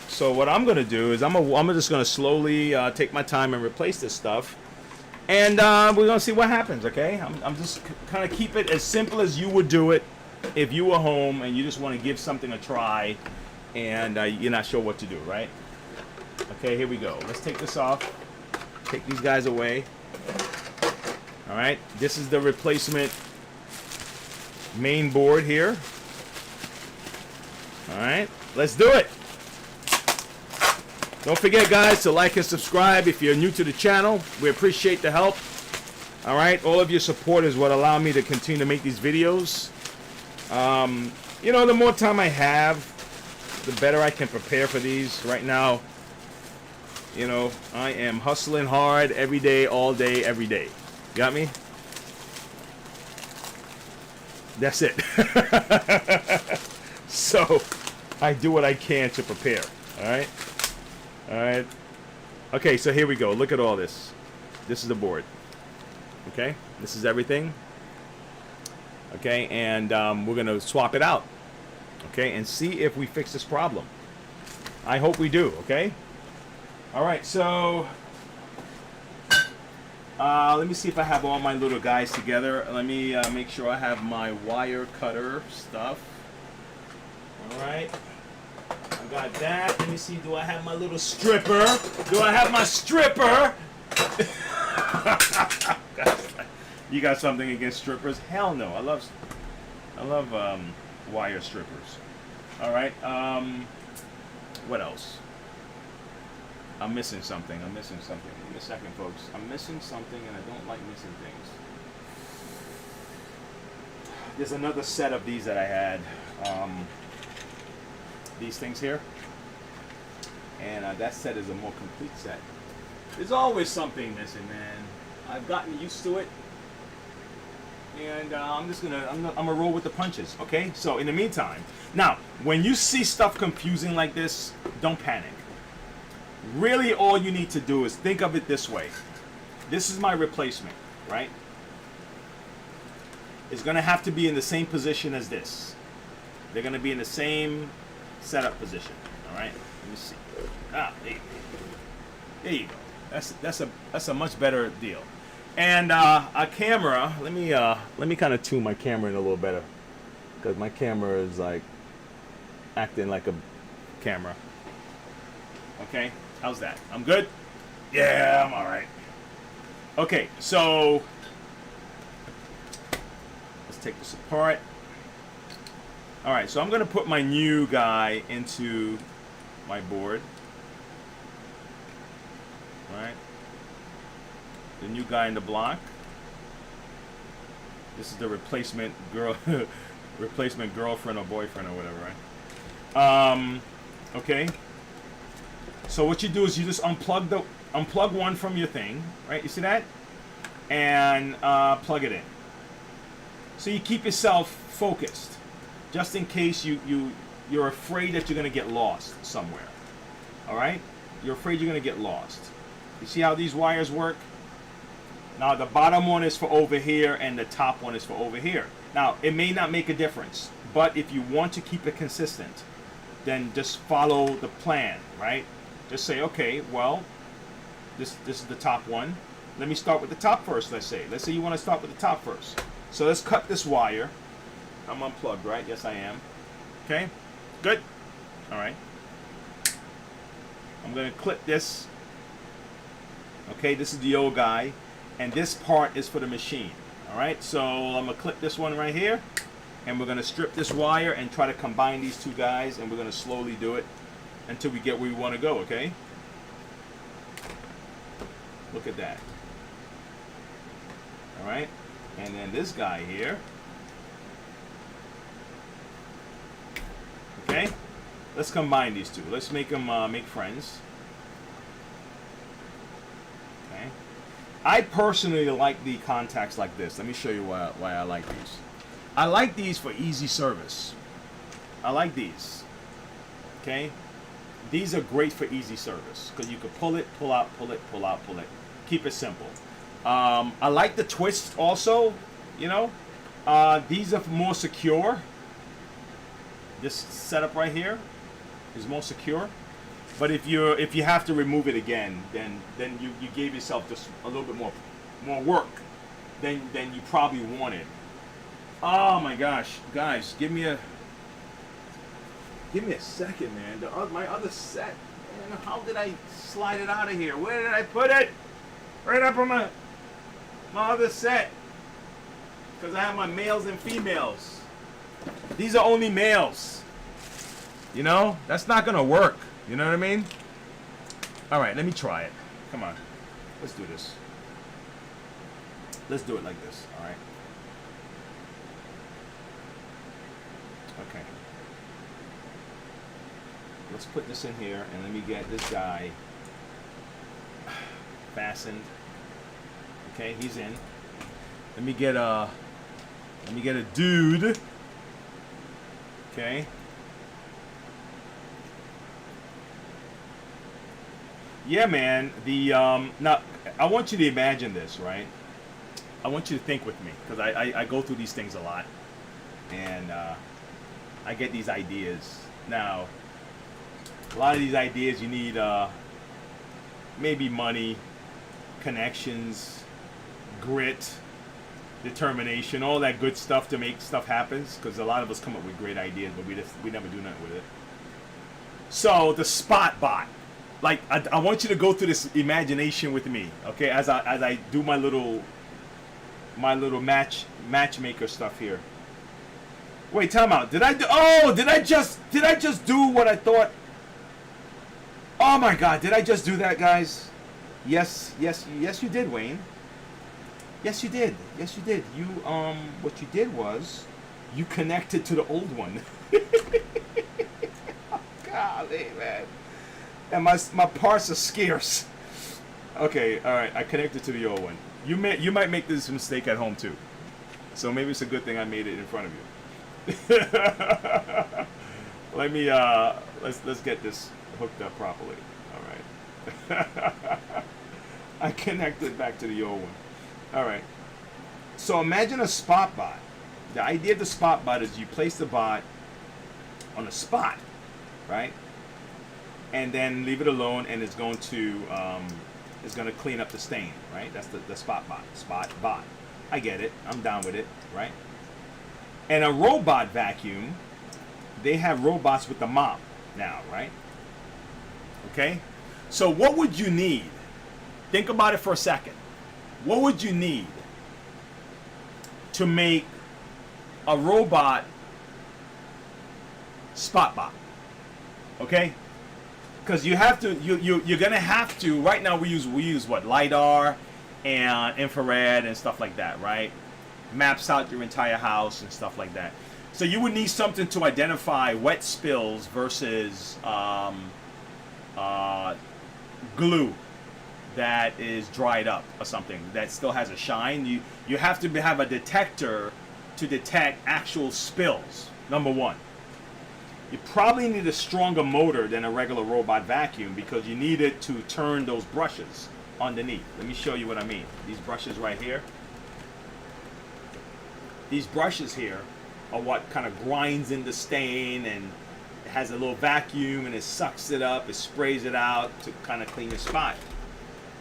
So what I'm going to do is I'm just going to slowly take my time and replace this stuff. And we're going to see what happens, okay? I'm just kind of keep it as simple as you would do it if you were home and you just want to give something a try and you're not sure what to do, right? Okay, here we go. Let's take this off. Take these guys away. All right, this is the replacement main board here. All right, let's do it. Don't forget, guys, to like and subscribe if you're new to the channel. We appreciate the help. All right, all of your support is what allows me to continue to make these videos. You know, the more time I have, the better I can prepare for these. Right now, you know, I am hustling hard every day, all day, every day. Got me? That's it. So, I do what I can to prepare. All right? All right. Okay, so here we go. Look at all this. This is the board. Okay, this is everything. Okay, and we're gonna swap it out. Okay, and see if we fix this problem. I hope we do. Okay. All right, so let me see if I have all my little guys together. Let me make sure I have my wire cutter stuff. All right. I got that. Let me see. Do I have my little stripper? Do I have my stripper? You got something against strippers? Hell no. I love wire strippers. All right. What else? I'm missing something. Give me a second, folks. I'm missing something, and I don't like missing things. There's another set of these that I had. These things here, and that set is a more complete set. There's always something missing, man. I've gotten used to it, and I'm gonna roll with the punches. Okay. So in the meantime, now when you see stuff confusing like this, don't panic. Really, all you need to do is think of it this way. This is my replacement, right? It's gonna have to be in the same position as this. They're gonna be in the same setup position. All right. Let me see. There you go. That's a much better deal. And a camera. Let me kind of tune my camera in a little better, because my camera is like acting like a camera. Okay. How's that? I'm good. Yeah, I'm all right. Okay. So let's take this apart. All right, so I'm going to put my new guy into my board. All right. The new guy in the block. This is the replacement girlfriend or boyfriend or whatever, right? Okay. So what you do is you just unplug one from your thing, right? You see that? And plug it in. So you keep yourself focused. Just in case you're afraid that you're going to get lost somewhere. All right? You're afraid you're going to get lost. You see how these wires work? Now, the bottom one is for over here, and the top one is for over here. Now, it may not make a difference, but if you want to keep it consistent, then just follow the plan, right? Just say, okay, well, this is the top one. Let me start with the top first, let's say. Let's say you want to start with the top first. So let's cut this wire. I'm unplugged, right? Yes, I am. Okay, good. All right. I'm going to clip this. Okay, this is the old guy, and this part is for the machine. All right, so I'm going to clip this one right here, and we're going to strip this wire and try to combine these two guys, and we're going to slowly do it until we get where we want to go, okay? Look at that. All right, and then this guy here. Okay, let's combine these two. Let's make them make friends. Okay, I personally like the contacts like this. Let me show you why I like these. I like these for easy service. I like these. Okay, these are great for easy service because you can pull it, pull out, pull it, pull out, pull it. Keep it simple. I like the twist also. You know, these are more secure. This setup right here is more secure, but if you have to remove it again, then you gave yourself just a little bit more work than you probably wanted. Oh my gosh, guys, give me a second, man. My other set, man, how did I slide it out of here? Where did I put it? Right up on my other set, because I have my males and females. These are only males. You know? That's not going to work. You know what I mean? All right, let me try it. Come on. Let's do this. Let's do it like this. All right. Okay. Let's put this in here, and let me get this guy fastened. Okay, he's in. Let me get a dude. Okay. Yeah, man. The now I want you to imagine this, right? I want you to think with me because I go through these things a lot, and I get these ideas. Now, a lot of these ideas you need maybe money, connections, grit, determination, all that good stuff to make stuff happen. Because a lot of us come up with great ideas, but we never do nothing with it. So the SpotBot, like I want you to go through this imagination with me, okay? As I do my little matchmaker stuff here. Wait, time out. Did I just do what I thought? Oh my God, did I just do that, guys? Yes, you did, Wayne. Yes, you did. Yes, you did. You what you did was you connected to the old one. Golly, man. And my parts are scarce. Okay, all right. I connected to the old one. You might make this mistake at home too. So maybe it's a good thing I made it in front of you. Let me let's get this hooked up properly. All right. I connected back to the old one. All right. So imagine a SpotBot. The idea of the SpotBot is you place the bot on a spot, right? And then leave it alone, and it's going to clean up the stain, right? That's the SpotBot. I get it. I'm down with it, right? And a robot vacuum, they have robots with the mop now, right? Okay? So what would you need? Think about it for a second. What would you need to make a robot SpotBot? Okay? Because you have to, you're gonna have to. Right now we use what, LiDAR and infrared and stuff like that, right? Maps out your entire house and stuff like that. So you would need something to identify wet spills versus glue that is dried up or something that still has a shine. You have to have a detector to detect actual spills. Number one. You probably need a stronger motor than a regular robot vacuum because you need it to turn those brushes underneath. Let me show you what I mean. These brushes right here. These brushes here are what kind of grinds in the stain, and it has a little vacuum and it sucks it up, it sprays it out to kind of clean the spot.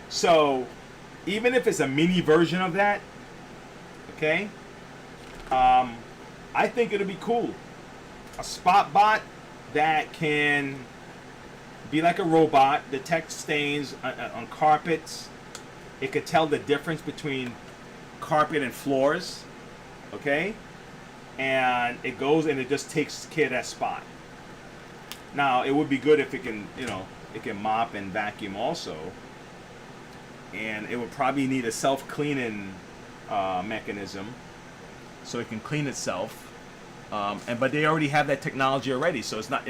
So even if it's a mini version of that, okay, I think it'll be cool. A SpotBot that can be like a robot, detect stains on carpets. It could tell the difference between carpet and floors, okay? And it goes and it just takes care of that spot. Now, it would be good if it can, it can mop and vacuum also. And it would probably need a self-cleaning mechanism so it can clean itself. But they already have that technology already, so it's not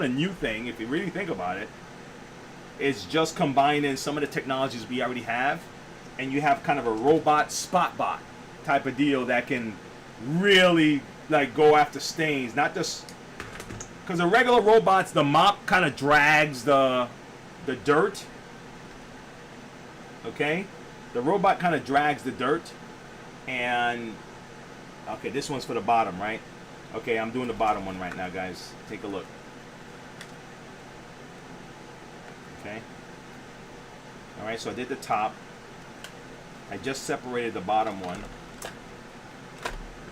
a new thing if you really think about it. It's just combining some of the technologies we already have, and you have kind of a robot SpotBot type of deal that can really like go after stains, not just because the regular robots, the mop kind of drags the dirt. Okay, the robot kind of drags the dirt, and okay, this one's for the bottom, right? Okay, I'm doing the bottom one right now, guys. Take a look. Okay. All right, so I did the top. I just separated the bottom one.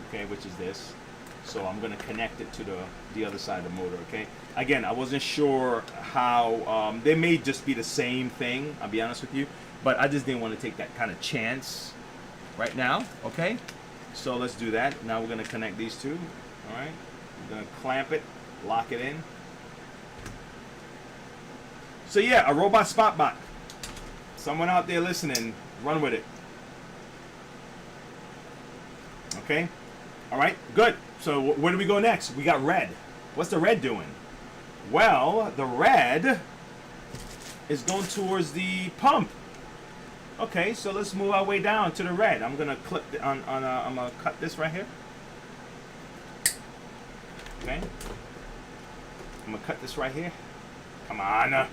Okay, which is this. So I'm gonna connect it to the other side of the motor. Okay. Again, I wasn't sure how they may just be the same thing. I'll be honest with you, but I just didn't want to take that kind of chance right now. Okay. So let's do that. Now we're going to connect these two. All right. We're going to clamp it, lock it in. So yeah, a robot SpotBot. Someone out there listening, run with it. Okay. All right. Good. So where do we go next? We got red. What's the red doing? Well, the red is going towards the pump. Okay, so let's move our way down to the red. I'm gonna clip I'm gonna cut this right here. Okay, I'm gonna cut this right here. Come on.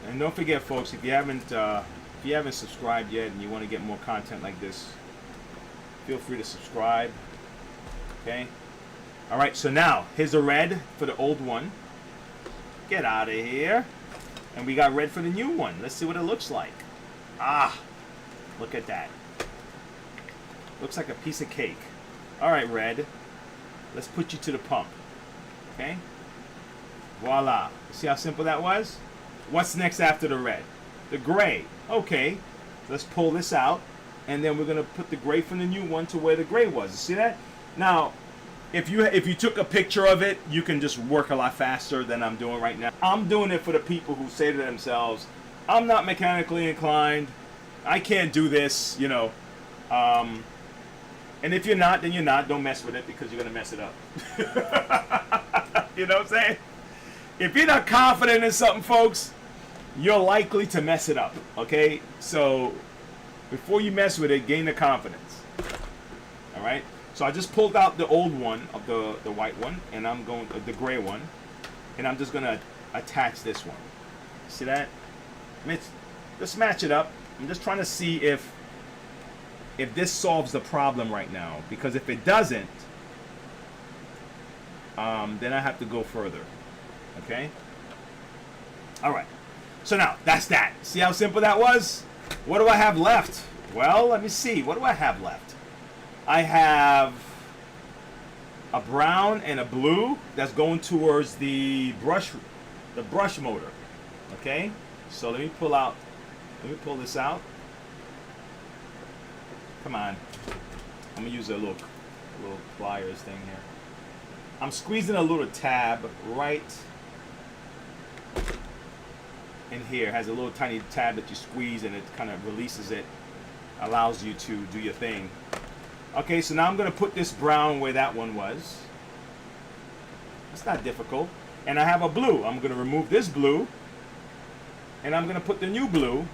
And don't forget, folks, if you haven't subscribed yet and you want to get more content like this, feel free to subscribe. Okay. All right. So now here's the red for the old one. Get out of here. And we got red for the new one. Let's see what it looks like. Ah, look at that. Looks like a piece of cake. All right, red. Let's put you to the pump. Okay. Voila. See how simple that was? What's next after the red? The gray. Okay. Let's pull this out. And then we're going to put the gray from the new one to where the gray was. See that? Now, if you took a picture of it, you can just work a lot faster than I'm doing right now. I'm doing it for the people who say to themselves, I'm not mechanically inclined. I can't do this, you know. And if you're not, then you're not. Don't mess with it because you're going to mess it up. You know what I'm saying? If you're not confident in something, folks, you're likely to mess it up. Okay? So before you mess with it, gain the confidence. All right? So I just pulled out the old one of the white one, and I'm going the gray one, and I'm just going to attach this one. See that? Just match it up. I'm just trying to see if this solves the problem right now, because if it doesn't, then I have to go further. Okay? All right. So now, that's that. See how simple that was? What do I have left? Well, let me see. What do I have left? I have a brown and a blue that's going towards the brush motor. Okay? So let me pull this out. Come on. I'm gonna use a little pliers thing here. I'm squeezing a little tab right in here. It has a little tiny tab that you squeeze and it kind of releases it, allows you to do your thing. Okay, so now I'm gonna put this brown where that one was. It's not difficult. And I have a blue. I'm gonna remove this blue and I'm gonna put the new blue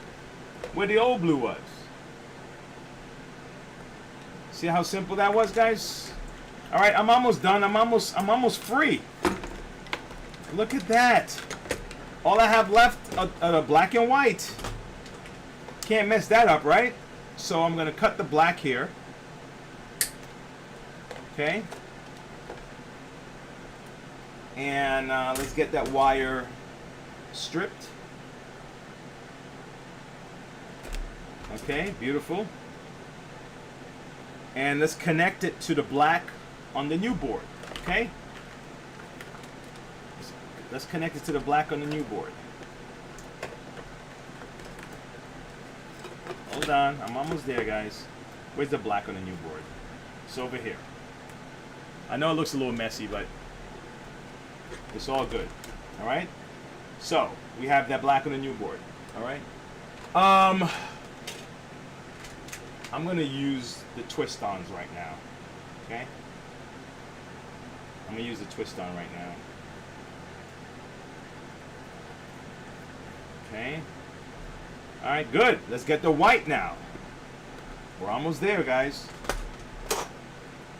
where the old blue was. See how simple that was, guys? All right, I'm almost done. I'm almost free. Look at that. All I have left are the black and white. Can't mess that up, right? So I'm gonna cut the black here. Okay. And let's get that wire stripped. Okay, beautiful. And let's connect it to the black on the new board. Okay? Let's connect it to the black on the new board. Hold on, I'm almost there, guys. Where's the black on the new board? It's over here. I know it looks a little messy, but it's all good. All right? So, we have that black on the new board. All right? I'm going to use the twist-ons right now. Okay? I'm going to use the twist-on right now. Okay? Alright, good. Let's get the white now. We're almost there, guys.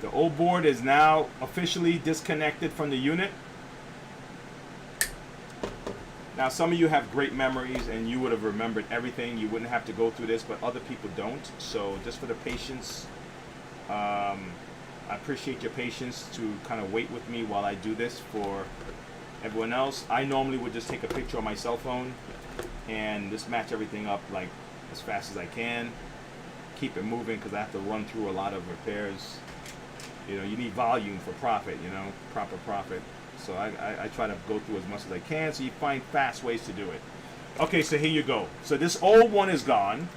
The old board is now officially disconnected from the unit. Now, some of you have great memories and you would have remembered everything. You wouldn't have to go through this, but other people don't. So just for the patience, I appreciate your patience to kind of wait with me while I do this for everyone else. I normally would just take a picture on my cell phone and just match everything up like as fast as I can. Keep it moving because I have to run through a lot of repairs. You know, you need volume for profit, you know, proper profit. So I try to go through as much as I can, so you find fast ways to do it. Okay, so here you go. So this old one is gone.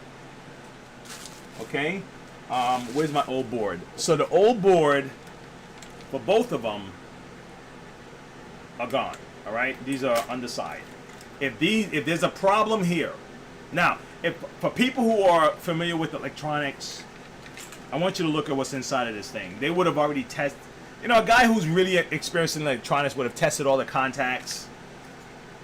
Okay, where's my old board? So the old board for both of them are gone. All right, these are on the side. If there's a problem here, now for people who are familiar with electronics, I want you to look at what's inside of this thing. They would have already tested. You know, a guy who's really experienced in electronics would have tested all the contacts,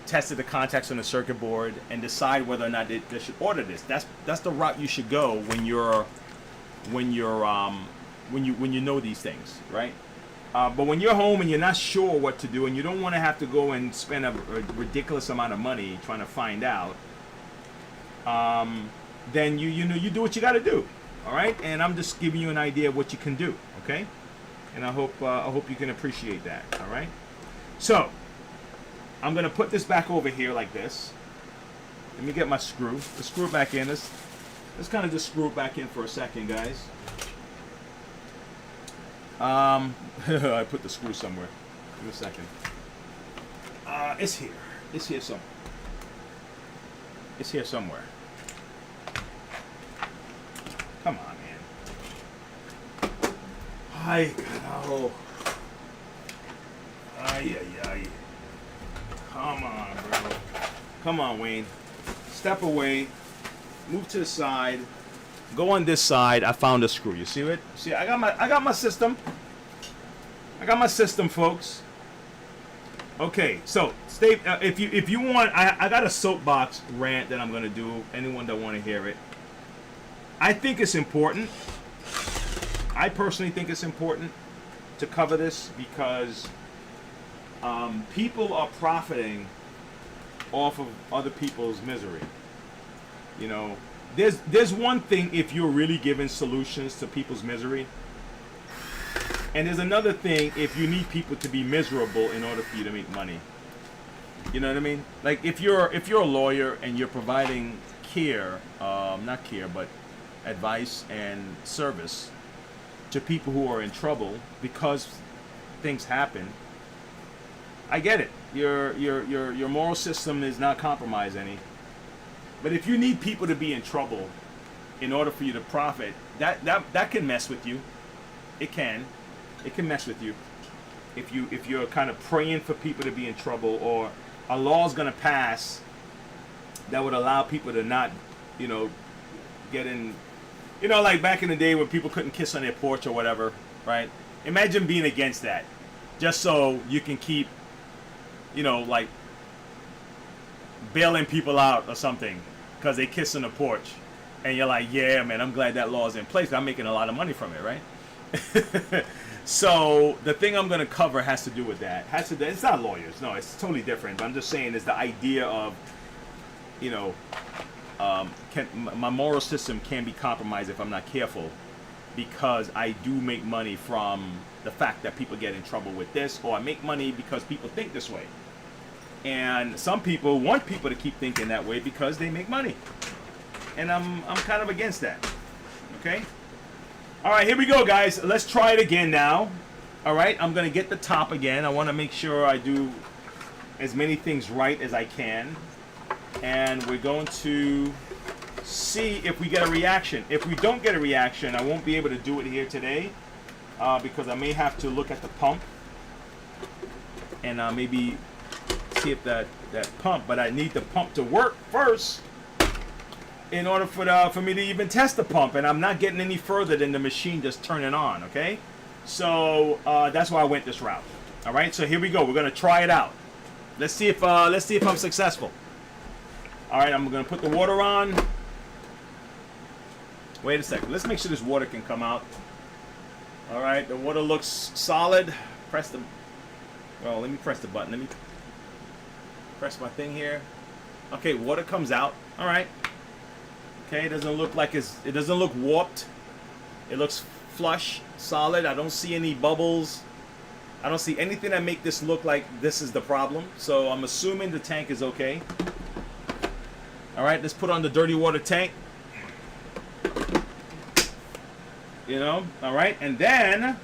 tested the contacts on the circuit board, and decide whether or not they should order this. That's the route you should go when you know these things, right? But when you're home and you're not sure what to do and you don't want to have to go and spend a ridiculous amount of money trying to find out, then you do what you got to do. All right, and I'm just giving you an idea of what you can do. Okay, and I hope you can appreciate that. All right, so I'm gonna put this back over here like this. Let me get my screw. Let's screw it back in. Let's kind of just screw it back in for a second, guys. I put the screw somewhere. Give me a second. It's here. It's here somewhere. It's here somewhere. Come on, man. Ay, carajo. Ay, ay, ay. Come on, bro. Come on, Wayne. Step away. Move to the side. Go on this side. I found a screw. You see it? See, I got my system. I got my system, folks. Okay, so stay. If you want, I got a soapbox rant that I'm gonna do. Anyone that want to hear it, I think it's important. I personally think it's important to cover this because people are profiting off of other people's misery. You know, there's one thing if you're really giving solutions to people's misery, and there's another thing if you need people to be miserable in order for you to make money. You know what I mean? Like if you're a lawyer and you're providing care, not care, but advice and service to people who are in trouble because things happen. I get it. Your moral system is not compromised any. But if you need people to be in trouble in order for you to profit, that can mess with you. It can mess with you. If you're kind of praying for people to be in trouble, or a law is going to pass that would allow people to not, get in, like back in the day when people couldn't kiss on their porch or whatever, right? Imagine being against that, just so you can keep, like bailing people out or something because they kiss on the porch, and you're like, yeah, man, I'm glad that law is in place. I'm making a lot of money from it, right? So the thing I'm going to cover has to do with that. It's not lawyers, no, it's totally different. But I'm just saying, is the idea of, my moral system can be compromised if I'm not careful, because I do make money from the fact that people get in trouble with this, or I make money because people think this way. And some people want people to keep thinking that way because they make money. And I'm kind of against that. Okay? All right, here we go, guys. Let's try it again now. All right, I'm going to get the top again. I want to make sure I do as many things right as I can. And we're going to see if we get a reaction. If we don't get a reaction, I won't be able to do it here today because I may have to look at the pump and maybe see if that pump, but I need the pump to work first in order for me to even test the pump, and I'm not getting any further than the machine just turning on. Okay, so that's why I went this route. All right, so here we go. We're gonna try it out. Let's see if I'm successful. All right, I'm gonna put the water on. Wait a second. Let's make sure this water can come out. All right, the water looks solid. Well, let me press the button. Let me press my thing here. Okay, water comes out. All right. Okay, it doesn't look warped. It looks flush, solid. I don't see any bubbles. I don't see anything that make this look like this is the problem. So I'm assuming the tank is okay. All right, let's put on the dirty water tank. All right, and then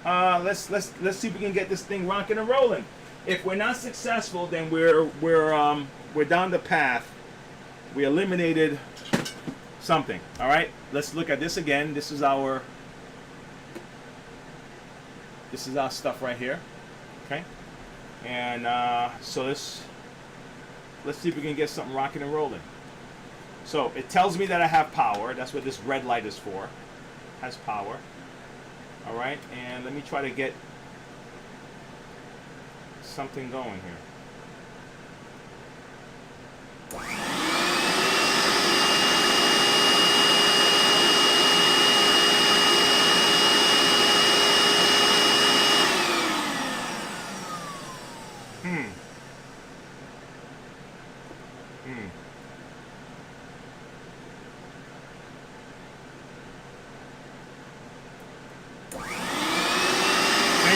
let's see if we can get this thing rocking and rolling. If we're not successful, then we're down the path. We eliminated something. All right, let's look at this again. This is our stuff right here. Okay, and so let's see if we can get something rocking and rolling. So it tells me that I have power. That's what this red light is for. Has power. All right, and let me try to get something going here. Same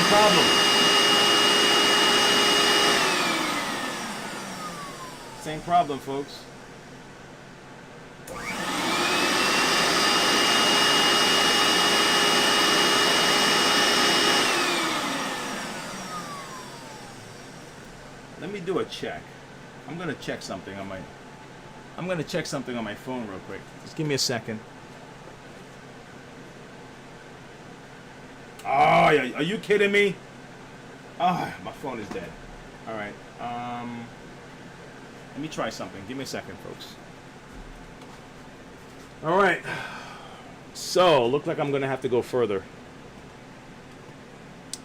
problem. Same problem, folks. Let me do a check. I'm gonna check something on my. I'm gonna check something on my phone real quick. Just give me a second. Oh, are you kidding me? Ah, my phone is dead. All right. Let me try something. Give me a second, folks. All right. So, look like I'm gonna have to go further.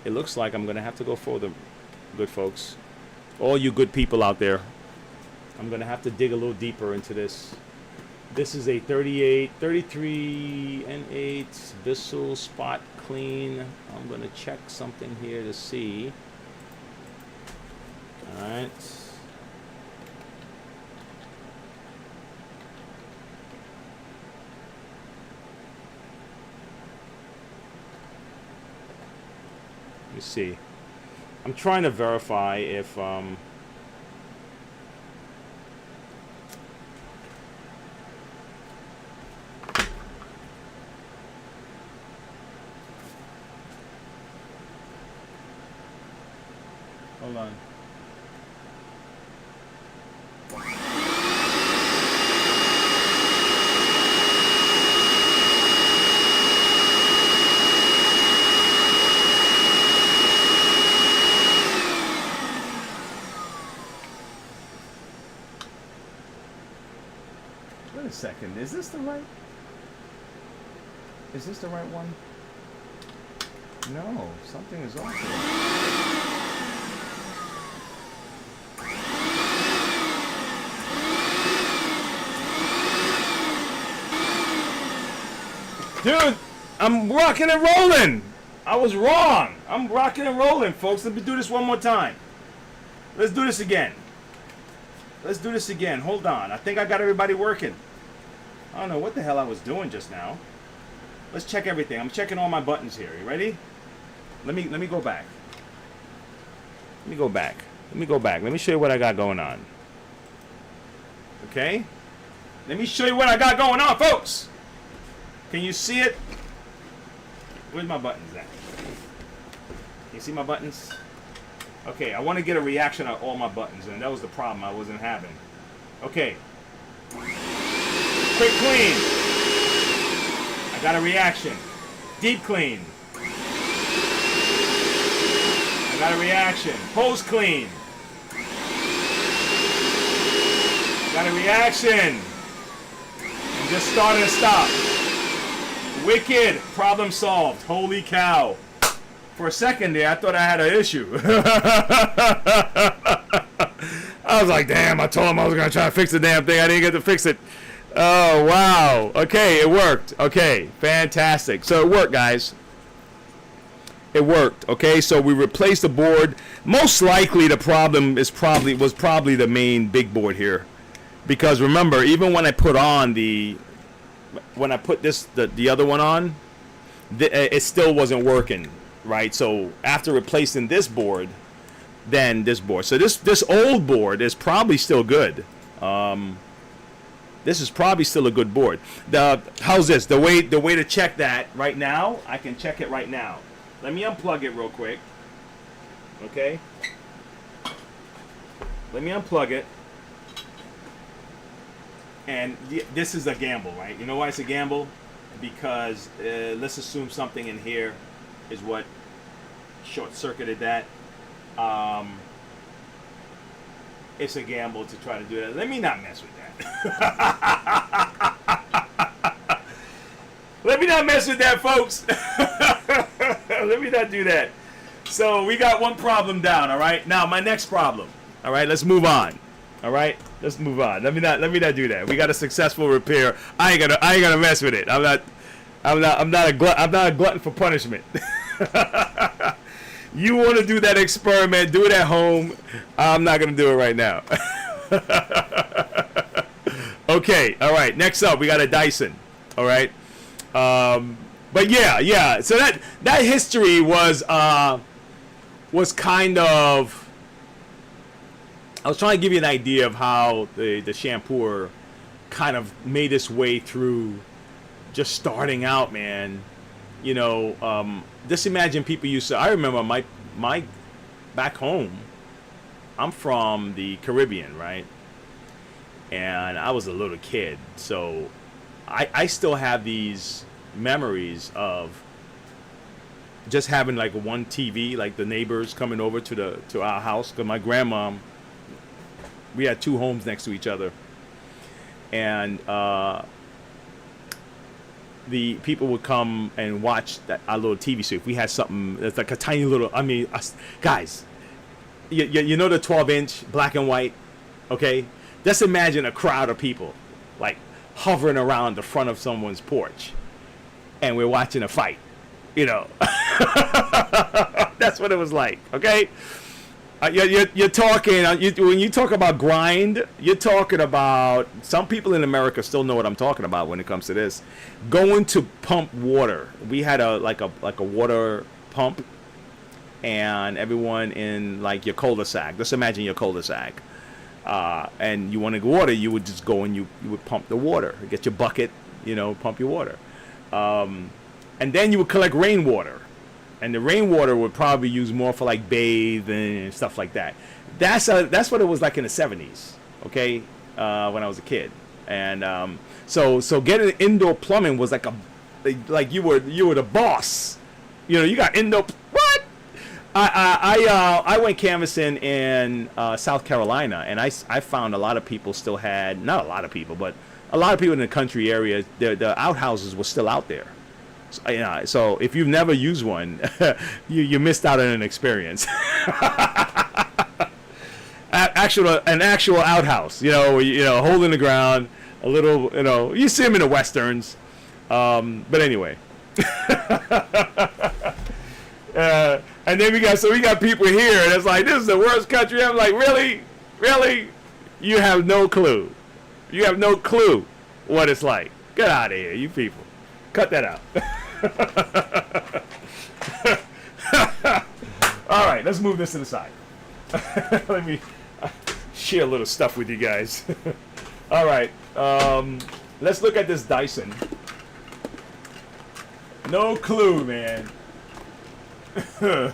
It looks like I'm gonna have to go further, good folks. All you good people out there, I'm gonna have to dig a little deeper into this. This is a 33 N8 Bissell Spot Clean. I'm gonna check something here to see. All right. Let me see. I'm trying to verify if hold on. Wait a second. Is this the right? Is this the right one? No, something is off here. Dude, I'm rocking and rolling. I was wrong. I'm rocking and rolling, folks. Let me do this one more time. Let's do this again. Let's do this again. Hold on. I think I got everybody working. I don't know what the hell I was doing just now. Let's check everything. I'm checking all my buttons here. You ready? Let me go back. Let me go back. Let me go back. Let me show you what I got going on. Okay? Let me show you what I got going on, folks. Can you see it? Where's my buttons at? Can you see my buttons? Okay, I want to get a reaction on all my buttons, and that was the problem I wasn't having. Okay. Quick clean. I got a reaction. Deep clean. I got a reaction. Post clean. I got a reaction. And just started to stop. Wicked. Problem solved. Holy cow. For a second there, I thought I had an issue. I was like, damn, I told him I was going to try to fix the damn thing. I didn't get to fix it. Oh, wow. Okay, it worked. Okay, fantastic. So it worked, guys. It worked. Okay, so we replaced the board. Most likely the problem was probably the main big board here. Because remember, even when I put on the other one on, it still wasn't working. Right, so after replacing this board, then this board. So this old board is probably still good. This is probably still a good board. How's this? The way to check that right now, I can check it right now. Let me unplug it real quick. Okay. Let me unplug it. And this is a gamble, right? You know why it's a gamble? Because let's assume something in here is what short-circuited that. It's a gamble to try to do that. Let me not mess with that. Let me not mess with that, folks. Let me not do that. So we got one problem down, all right? Now my next problem. All right, let's move on. All right? Let's move on. Let me not do that. We got a successful repair. I ain't gonna mess with it. I'm not a glutton for punishment. You want to do that experiment, do it at home. I'm not going to do it right now. Okay, all right. Next up, we got a Dyson. All right. But yeah. So that history was kind of. I was trying to give you an idea of how the shampooer kind of made its way through, just starting out, man. You know, just imagine people used to. I remember my back home. I'm from the Caribbean, right? And I was a little kid, so I still have these memories of just having like one TV, like the neighbors coming over to our house, because my grandma, we had two homes next to each other, and the people would come and watch our little TV. So if we had something that's like a tiny little, I mean, guys, you know the 12-inch black and white, okay? Just imagine a crowd of people, like, hovering around the front of someone's porch, and we're watching a fight, you know. That's what it was like, okay? You're talking, when you talk about grind, you're talking about, some people in America still know what I'm talking about when it comes to this. Going to pump water. We had a water pump, and everyone in like your cul-de-sac, just imagine your cul-de-sac. And you wanted water, you would just go and you would pump the water. Get your bucket, you know, pump your water. And then you would collect rainwater. And the rainwater would probably use more for like bathe and stuff like that. That's what it was like in the 70s, okay, when I was a kid. And so getting indoor plumbing was like you were the boss. You know, you got indoor. What? I went canvassing in South Carolina, and I found a lot of people still had, not a lot of people, but a lot of people in the country area, the outhouses were still out there. So if you've never used one, you missed out on an experience. An actual outhouse, you know, hole in the ground, a little, you know, you see them in the westerns, but anyway. And then we got people here, and it's like, this is the worst country. I'm like, really, you have no clue. You have no clue what it's like. Get out of here, you people. Cut that out. All right, let's move this to the side. Let me share a little stuff with you guys. All right, let's look at this Dyson. No clue, man. All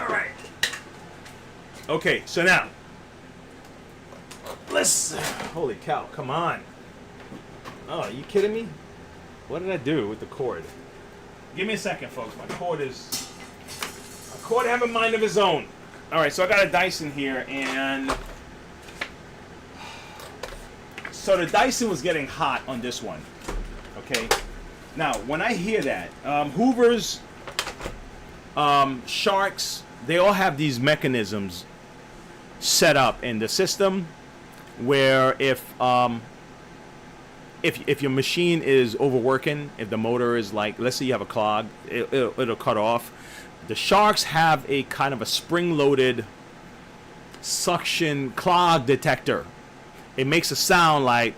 right. Okay, so now holy cow, come on. Oh, are you kidding me? What did I do with the cord? Give me a second, folks. My cord have a mind of his own. All right, so I got a Dyson here, and so the Dyson was getting hot on this one. Okay. Now, when I hear that, Hoovers, Sharks, they all have these mechanisms set up in the system where if your machine is overworking, if the motor is like, let's say you have a clog, it'll cut off. The Sharks have a kind of a spring-loaded suction clog detector. It makes a sound like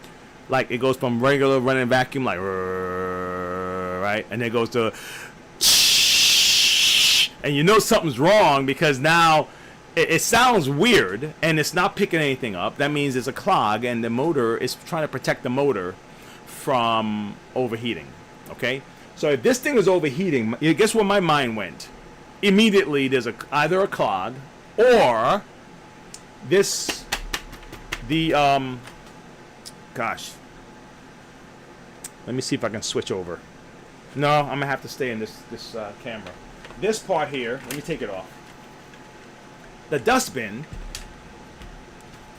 it goes from regular running vacuum, like, right, and it goes to, and you know something's wrong because now it sounds weird and it's not picking anything up. That means it's a clog, and the motor is trying to protect the motor from overheating. Okay, so if this thing is overheating, guess where my mind went? Immediately, there's either a clog or gosh, let me see if I can switch over. No, I'm gonna have to stay in this camera. This part here, let me take it off. The dustbin,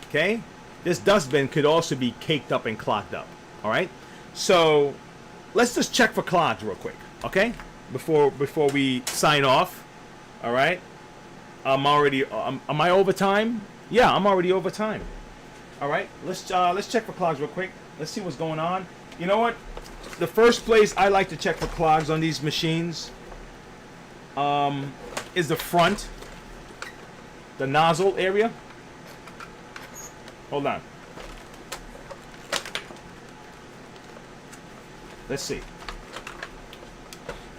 okay? This dustbin could also be caked up and clogged up. All right. So let's just check for clogs real quick, okay? Before we sign off. All right. I'm already. Am I over time? Yeah, I'm already over time. All right. Let's check for clogs real quick. Let's see what's going on. You know what? the first place I like to check for clogs on these machines is the front, the nozzle area. Hold on. Let's see.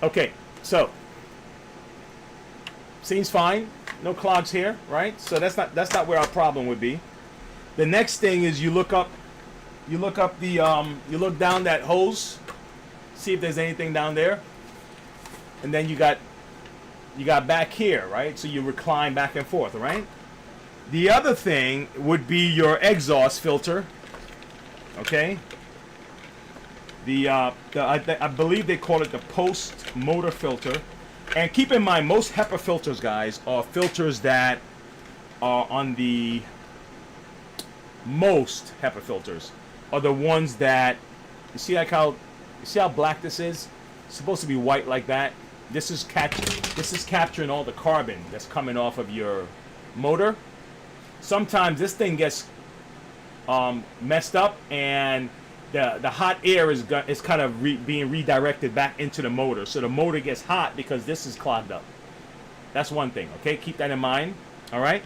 Okay, so seems fine. No clogs here, right? So that's not where our problem would be. The next thing is you look down that hose, see if there's anything down there, and then you got back here, right? So you recline back and forth, right? The other thing would be your exhaust filter, okay? I believe they call it the post motor filter. And keep in mind, most HEPA filters, guys, are filters that are on the most HEPA filters are the ones that you see how black this is? It's supposed to be white like that. This is capturing all the carbon that's coming off of your motor. Sometimes this thing gets messed up, and the hot air is kind of being redirected back into the motor, so the motor gets hot because this is clogged up. That's one thing. Okay, keep that in mind. All right.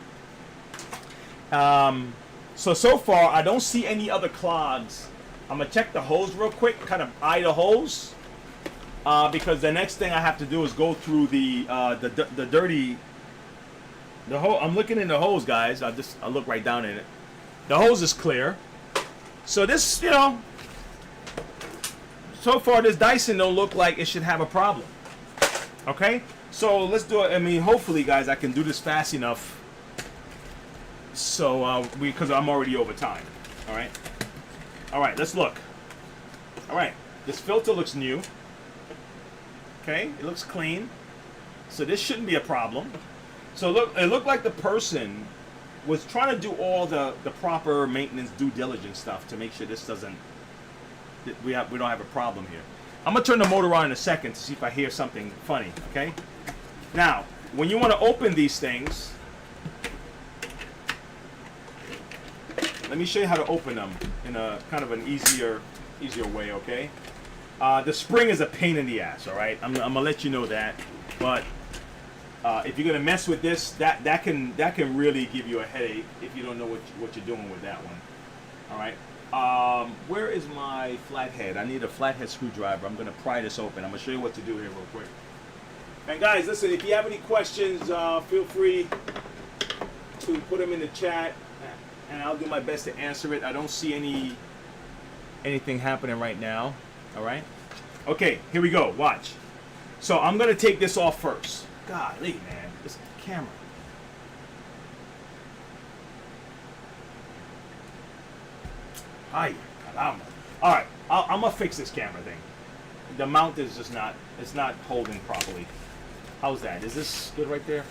So far I don't see any other clogs. I'm gonna check the hose real quick, kind of eye the hose, because the next thing I have to do is go through the hose. I'm looking in the hose, guys. I'll look right down in it. The hose is clear. So this, so far this Dyson don't look like it should have a problem. Okay, so let's do it. I mean, hopefully, guys, I can do this fast enough. So because I'm already over time. All right, let's look. All right, this filter looks new. Okay, it looks clean. So this shouldn't be a problem. So look, it looked like the person was trying to do all the proper maintenance due diligence stuff to make sure this doesn't, we don't have a problem here. I'm gonna turn the motor on in a second to see if I hear something funny. Okay, now when you want to open these things, let me show you how to open them in a kind of an easier way. Okay, the spring is a pain in the ass. All right, I'm gonna let you know that, but if you're gonna mess with this, that can really give you a headache if you don't know what you're doing with that one. All right. Where is my flathead? I need a flathead screwdriver. I'm gonna pry this open. I'm gonna show you what to do here real quick. And guys, listen, if you have any questions, feel free to put them in the chat, and I'll do my best to answer it. I don't see anything happening right now. All right. Okay, here we go. Watch. So I'm gonna take this off first. Golly, man, this camera. Hi, caramba. All right, I'm gonna fix this camera thing. The mount is just it's not holding properly. How's that? Is this good right there?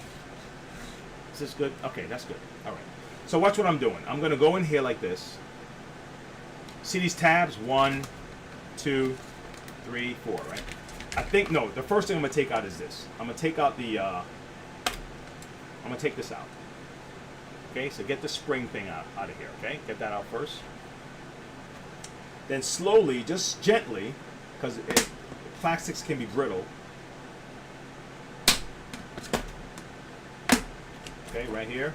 Is this good? Okay, that's good. All right. So watch what I'm doing. I'm gonna go in here like this. See these tabs? 1, 2, 3, 4. Right? I think no. The first thing I'm gonna take out is this. I'm gonna take out the. I'm gonna take this out. Okay, so get the spring thing out of here. Okay, get that out first. Then slowly, just gently, because plastics can be brittle. Okay, right here.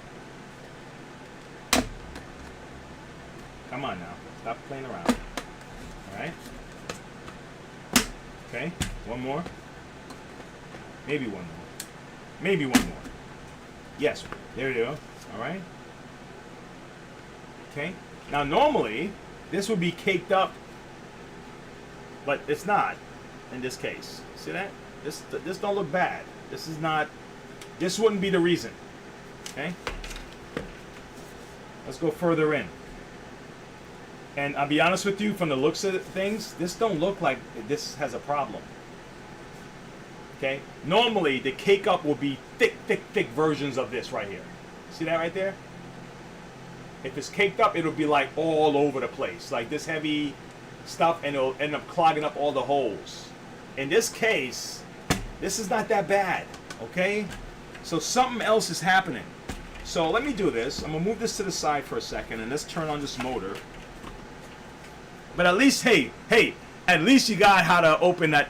Come on now, stop playing around. All right. Okay, one more. Maybe one more. Maybe one more. Yes, there you go. All right. Okay. Now normally this would be caked up, but it's not in this case. See that? This don't look bad. This is not. This wouldn't be the reason. Okay. Let's go further in. And I'll be honest with you, from the looks of things, this don't look like this has a problem. Okay? Normally, the cake up will be thick versions of this right here. See that right there? If it's caked up, it'll be like all over the place. Like this heavy stuff, and it'll end up clogging up all the holes. In this case, this is not that bad. Okay? So something else is happening. So let me do this. I'm going to move this to the side for a second, and let's turn on this motor. But at least, hey, at least you got how to open that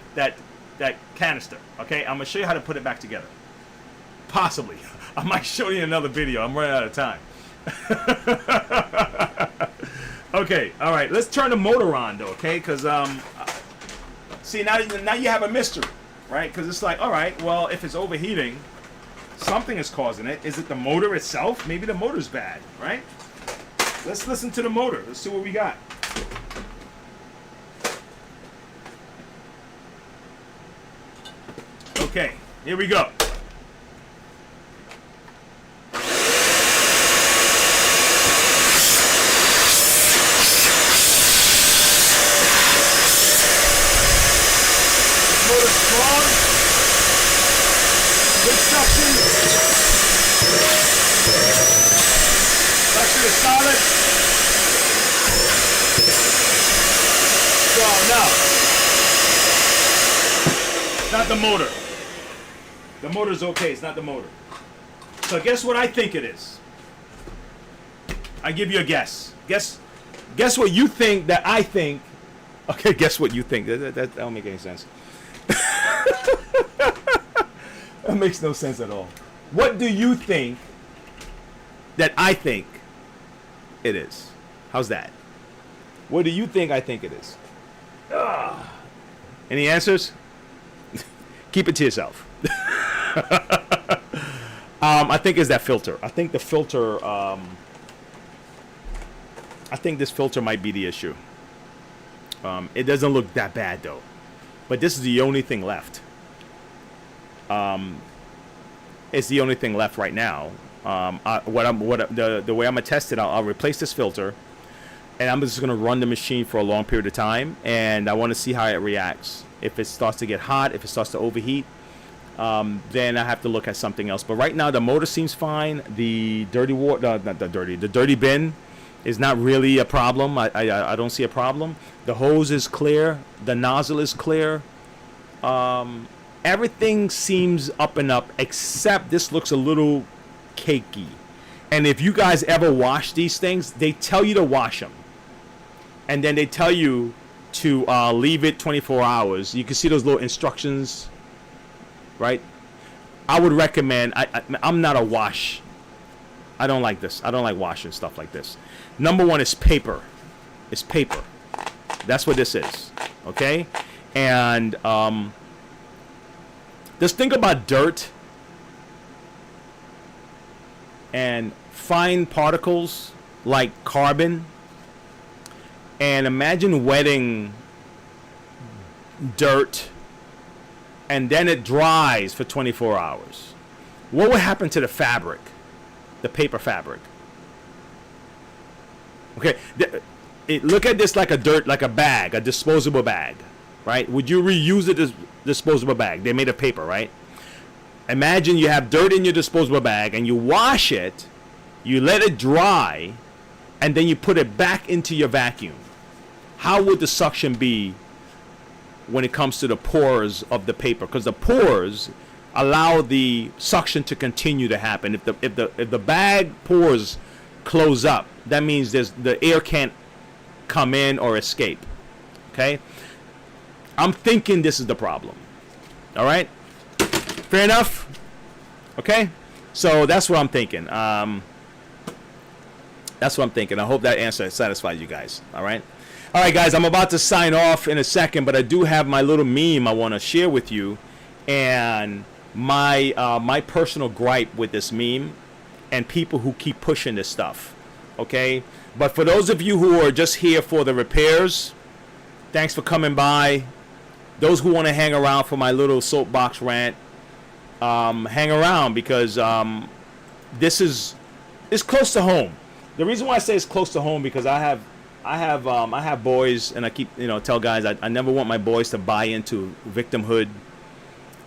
canister. Okay, I'm gonna show you how to put it back together. Possibly, I might show you in another video. I'm running out of time. Okay, all right. Let's turn the motor on though, okay? Because see now you have a mystery, right? Because it's like, all right, well, if it's overheating, something is causing it. Is it the motor itself? Maybe the motor's bad, right? Let's listen to the motor. Let's see what we got. Okay, here we go. Motor's strong. Good suction. Suction is solid. So now, not the motor. The motor's okay, it's not the motor. So guess what I think it is? I give you a guess. Guess what you think that I think. Okay, guess what you think. That don't make any sense. That makes no sense at all. What do you think that I think it is? How's that? What do you think I think it is? Any answers? Keep it to yourself. I think it's that filter. I think the filter. I think this filter might be the issue. It doesn't look that bad though, but this is the only thing left. It's the only thing left right now. The way I'm gonna test it, I'll replace this filter, and I'm just gonna run the machine for a long period of time, and I want to see how it reacts. If it starts to get hot, if it starts to overheat. Then I have to look at something else. But right now the motor seems fine. The dirty water, the dirty bin is not really a problem. I don't see a problem. The hose is clear. The nozzle is clear. Everything seems up and up, except this looks a little cakey. And if you guys ever wash these things, they tell you to wash them, and then they tell you to leave it 24 hours. You can see those little instructions. Right, I would recommend. I'm not a wash. I don't like this. I don't like washing stuff like this. Number one is paper. It's paper. That's what this is. Okay, and just think about dirt and fine particles like carbon, and imagine wetting dirt. And then it dries for 24 hours. What would happen to the fabric, the paper fabric? Okay, look at this like a bag, a disposable bag, right? Would you reuse a disposable bag? They're made of paper, right? Imagine you have dirt in your disposable bag and you wash it, you let it dry, and then you put it back into your vacuum. How would the suction be when it comes to the pores of the paper? Because the pores allow the suction to continue to happen. If the bag pores close up, that means the air can't come in or escape. Okay, I'm thinking this is the problem. All right, fair enough. Okay, so that's what I'm thinking. That's what I'm thinking. I hope that answer satisfies you guys. All right. All right, guys, I'm about to sign off in a second, but I do have my little meme I want to share with you, and my personal gripe with this meme and people who keep pushing this stuff, okay? But for those of you who are just here for the repairs, thanks for coming by. Those who want to hang around for my little soapbox rant, hang around, because it's close to home. The reason why I say it's close to home because I have boys, and I keep tell guys I never want my boys to buy into victimhood.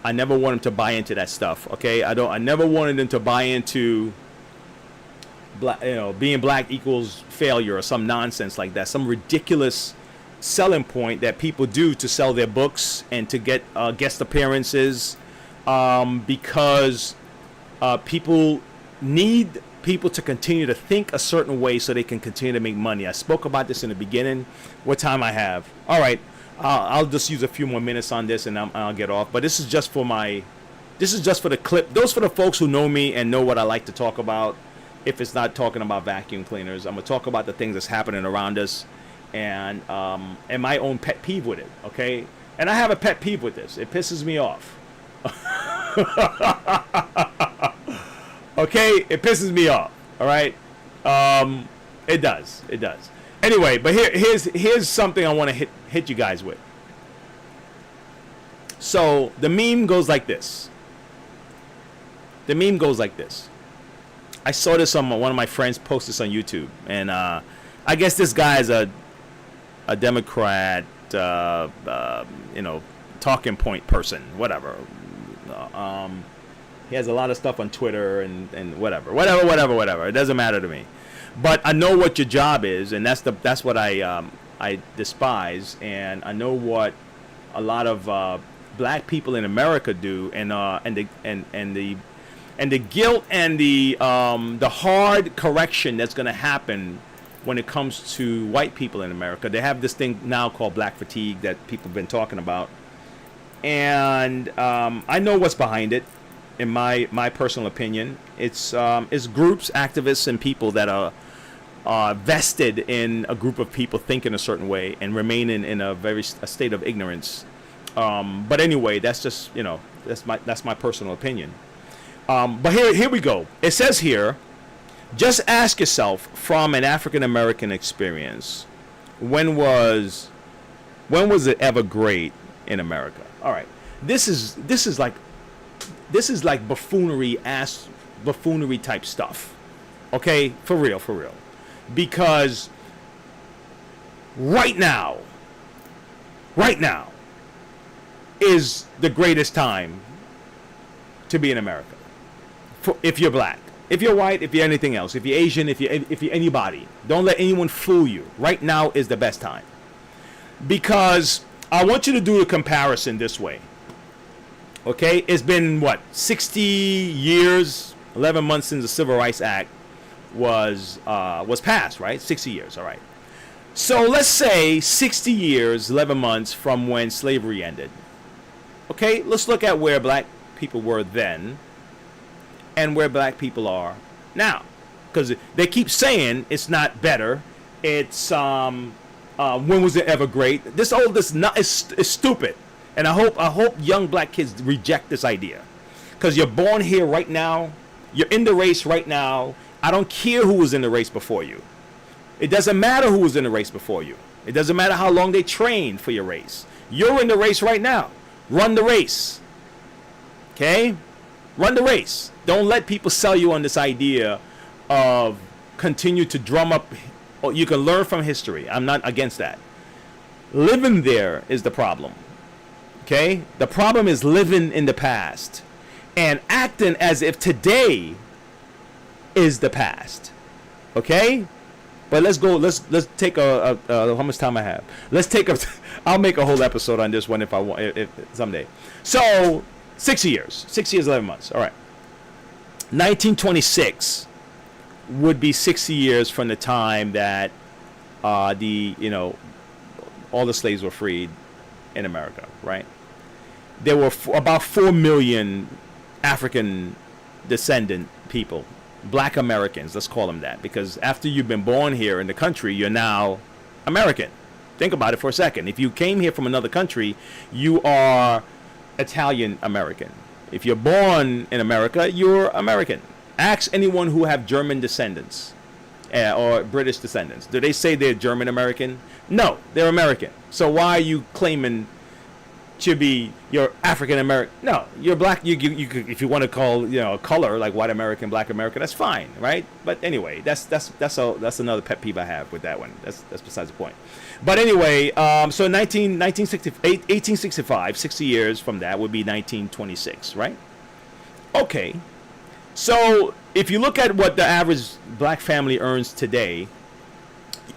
I never want them to buy into that stuff. Okay, I never wanted them to buy into being black equals failure or some nonsense like that. Some ridiculous selling point that people do to sell their books and to get guest appearances, because people need people to continue to think a certain way so they can continue to make money. I spoke about this in the beginning. What time I have? All right. I'll just use a few more minutes on this, and I'll get off. But this is just for the clip. Those for the folks who know me and know what I like to talk about. If it's not talking about vacuum cleaners, I'm gonna talk about the things that's happening around us, and my own pet peeve with it. Okay, and I have a pet peeve with this. It pisses me off. Okay, it pisses me off. All right, it does. It does. Anyway, but here's something I want to hit you guys with. So the meme goes like this. The meme goes like this. I saw this on one of my friends post this on YouTube, and I guess this guy is a Democrat, talking point person, whatever. He has a lot of stuff on Twitter and whatever. It doesn't matter to me. But I know what your job is, and that's what I despise, and I know what a lot of black people in America do, and the guilt and the hard correction that's going to happen when it comes to white people in America. They have this thing now called black fatigue that people have been talking about, and I know what's behind it. In my personal opinion, it's groups, activists, and people that are vested in a group of people thinking a certain way and remaining in a state of ignorance. But anyway, that's just that's my personal opinion. But here we go. It says here, just ask yourself from an African American experience, when was it ever great in America? All right, this is like buffoonery type stuff. Okay, for real. Because right now is the greatest time to be in America. If you're black, if you're white, if you're anything else, if you're Asian, if you're anybody, don't let anyone fool you. Right now is the best time. Because I want you to do a comparison this way. Okay, it's been 60 years, 11 months since the Civil Rights Act was passed, right? 60 years, all right. So let's say 60 years, 11 months from when slavery ended. Okay, let's look at where black people were then and where black people are now, because they keep saying it's not better. It's when was it ever great? Is stupid. And I hope young black kids reject this idea, because you're born here right now, you're in the race right now. I don't care who was in the race before you. It doesn't matter who was in the race before you. It doesn't matter how long they trained for your race. You're in the race right now. Run the race. Okay? Run the race. Don't let people sell you on this idea of continue to drum up. Oh, you can learn from history. I'm not against that. Living there is the problem. Okay? The problem is living in the past and acting as if today is the past. Okay? But let's go. Let's take how much time I have? I'll make a whole episode on this one if I want, if someday. So 6 years, 11 months. All right. 1926 would be 60 years from the time that all the slaves were freed in America, right? There were about 4 million African descendant people, black Americans, let's call them that, because after you've been born here in the country, you're now American. Think about it for a second. If you came here from another country, you are Italian American. If you're born in America, you're American. Ask anyone who have German descendants or British descendants. Do they say they're German American? No, they're American. So why are you claiming to be you're African American? No, you're black. You if you want to call a color like white American, black American, that's fine, right? But anyway, that's another pet peeve I have with that one. That's besides the point. But anyway, so 1865, 60 years from that would be 1926, right? Okay. So if you look at what the average black family earns today,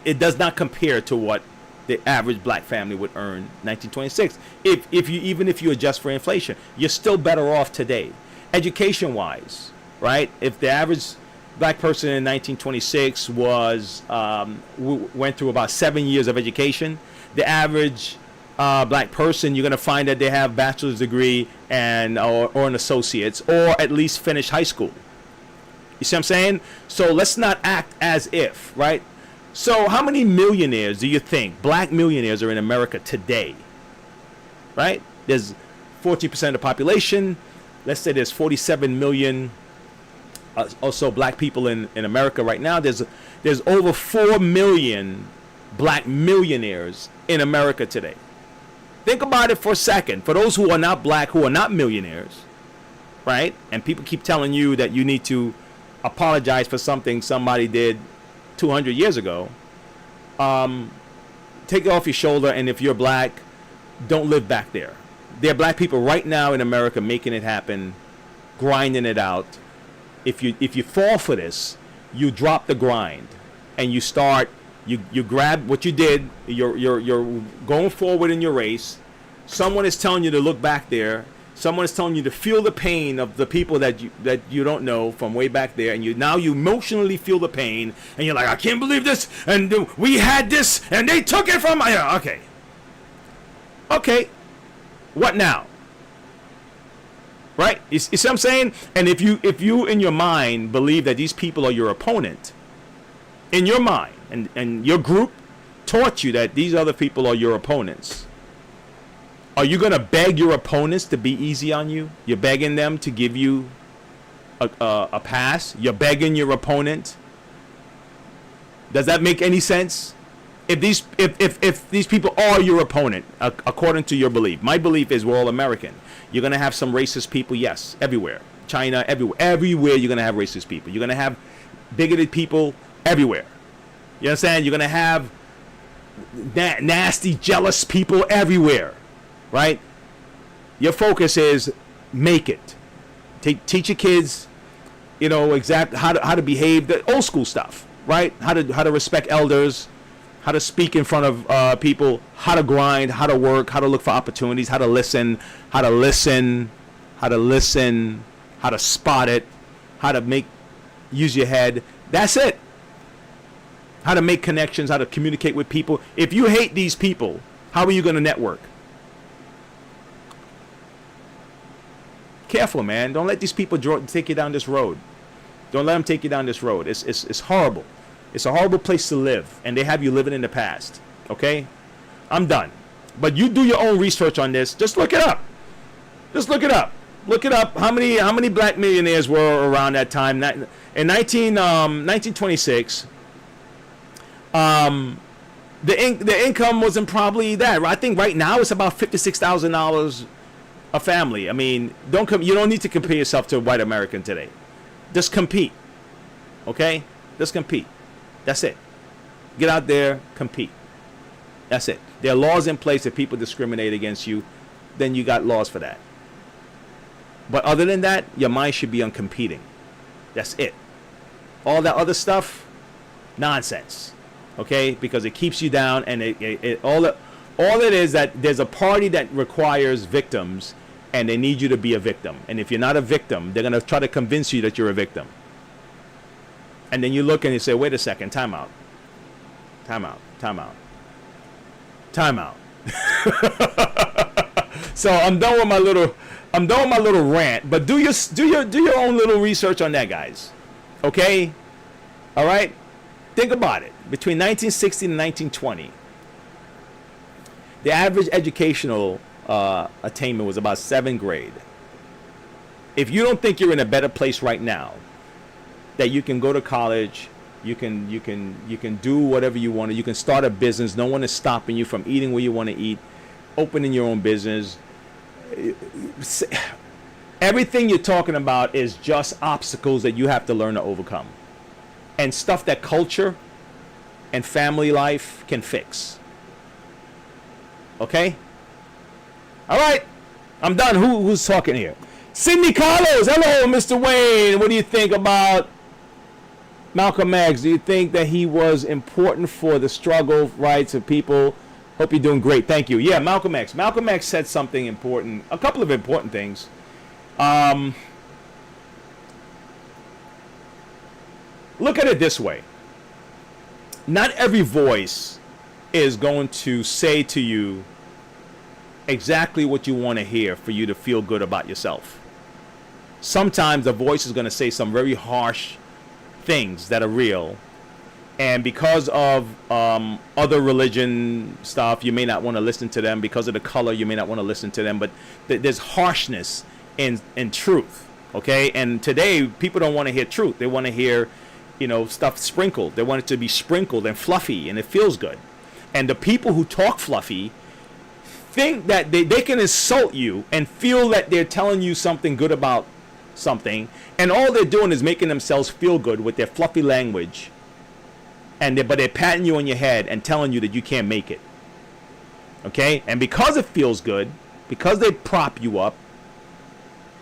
it does not compare to what the average black family would earn 1926. Even if you adjust for inflation, you're still better off today, education wise, right? If the average black person in 1926 went through about 7 years of education, the average black person, you're going to find that they have bachelor's degree and or an associate's, or at least finished high school. You see what I'm saying? So let's not act as if, right? So how many millionaires do you think, black millionaires, are in America today? Right? There's 40% of the population. Let's say there's 47 million or so black people in America right now. There's over 4 million black millionaires in America today. Think about it for a second. For those who are not black, who are not millionaires, right? And people keep telling you that you need to apologize for something somebody did 200 years ago. Take it off your shoulder, and if you're black, don't live back there. There are black people right now in America making it happen, grinding it out. If you fall for this, you drop the grind, and you start. You grab what you did. You're going forward in your race. Someone is telling you to look back there. Someone is telling you to feel the pain of the people that you don't know from way back there, and you emotionally feel the pain, and you're like, I can't believe this, and we had this, and they took it from. Yeah, okay. What now? Right? You see what I'm saying? And if you in your mind believe that these people are your opponent, in your mind, and your group taught you that these other people are your opponents, are you going to beg your opponents to be easy on you? You're begging them to give you a pass? You're begging your opponent? Does that make any sense? If these people are your opponent, according to your belief, my belief is we're all American. You're going to have some racist people, yes, everywhere. China, everywhere you're going to have racist people. You're going to have bigoted people everywhere. You understand? You're going to have nasty, jealous people everywhere, right? Your focus is make it. Teach your kids, exactly how to behave, the old school stuff, right? How to respect elders, how to speak in front of people, how to grind, how to work, how to look for opportunities, how to listen, how to spot it, how to use your head. That's it. How to make connections, how to communicate with people. If you hate these people, how are you going to network? Careful, man. Don't let these people take you down this road. Don't let them take you down this road. It's horrible. It's a horrible place to live, and they have you living in the past. Okay? I'm done. But you do your own research on this. Just look it up. Look it up. How many black millionaires were around that time? In 1926, the income wasn't probably that. I think right now it's about $56,000 a family. I mean, you don't need to compare yourself to a white American today. Just compete. Okay? Just compete. That's it. Get out there, compete. That's it. There are laws in place if people discriminate against you, then you got laws for that. But other than that, your mind should be on competing. That's it. All that other stuff, nonsense. Okay? Because it keeps you down, and all it is that there's a party that requires victims, and they need you to be a victim. And if you're not a victim, they're going to try to convince you that you're a victim. And then you look and you say, wait a second, time out. So I'm done with my little rant, but do your own little research on that, guys. Okay? All right? Think about it. Between 1960 and 1920, the average educational attainment was about 7th grade. If you don't think you're in a better place right now, that you can go to college, you can do whatever you want to, you can start a business, no one is stopping you from eating where you want to eat, opening your own business. Everything you're talking about is just obstacles that you have to learn to overcome, and stuff that culture and family life can fix. Okay? All right, I'm done. Who's talking here? Sidney Carlos. Hello, Mr. Wayne. What do you think about Malcolm X? Do you think that he was important for the struggle rights of people? Hope you're doing great. Thank you. Yeah, Malcolm X. Malcolm X said something important, a couple of important things. Look at it this way. Not every voice is going to say to you exactly what you want to hear for you to feel good about yourself. Sometimes the voice is going to say some very harsh things that are real, and because of other religion stuff, you may not want to listen to them. Because of the color, you may not want to listen to them. But there's harshness in truth, okay? And today, people don't want to hear truth. They want to hear, stuff sprinkled. They want it to be sprinkled and fluffy, and it feels good. And the people who talk fluffy think that they can insult you and feel that they're telling you something good about something, and all they're doing is making themselves feel good with their fluffy language, but they're patting you on your head and telling you that you can't make it. Okay? And because it feels good, because they prop you up,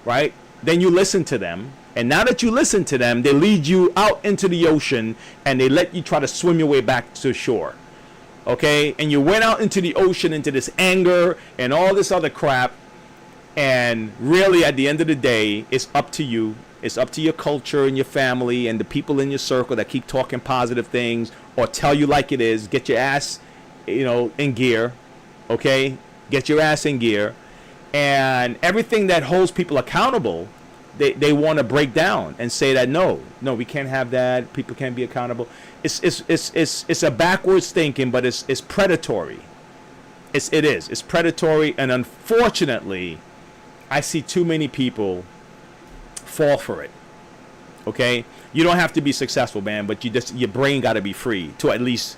right? Then you listen to them, and now that you listen to them, they lead you out into the ocean and they let you try to swim your way back to shore. Okay? And you went out into the ocean, into this anger and all this other crap. And really, at the end of the day, it's up to you. It's up to your culture and your family and the people in your circle that keep talking positive things or tell you like it is. Get your ass, in gear. Okay? Get your ass in gear. And everything that holds people accountable, they want to break down and say that no, we can't have that. People can't be accountable. It's a backwards thinking, but it's predatory. It is. It's predatory, and unfortunately, I see too many people fall for it. Okay? You don't have to be successful, man, but your brain got to be free to at least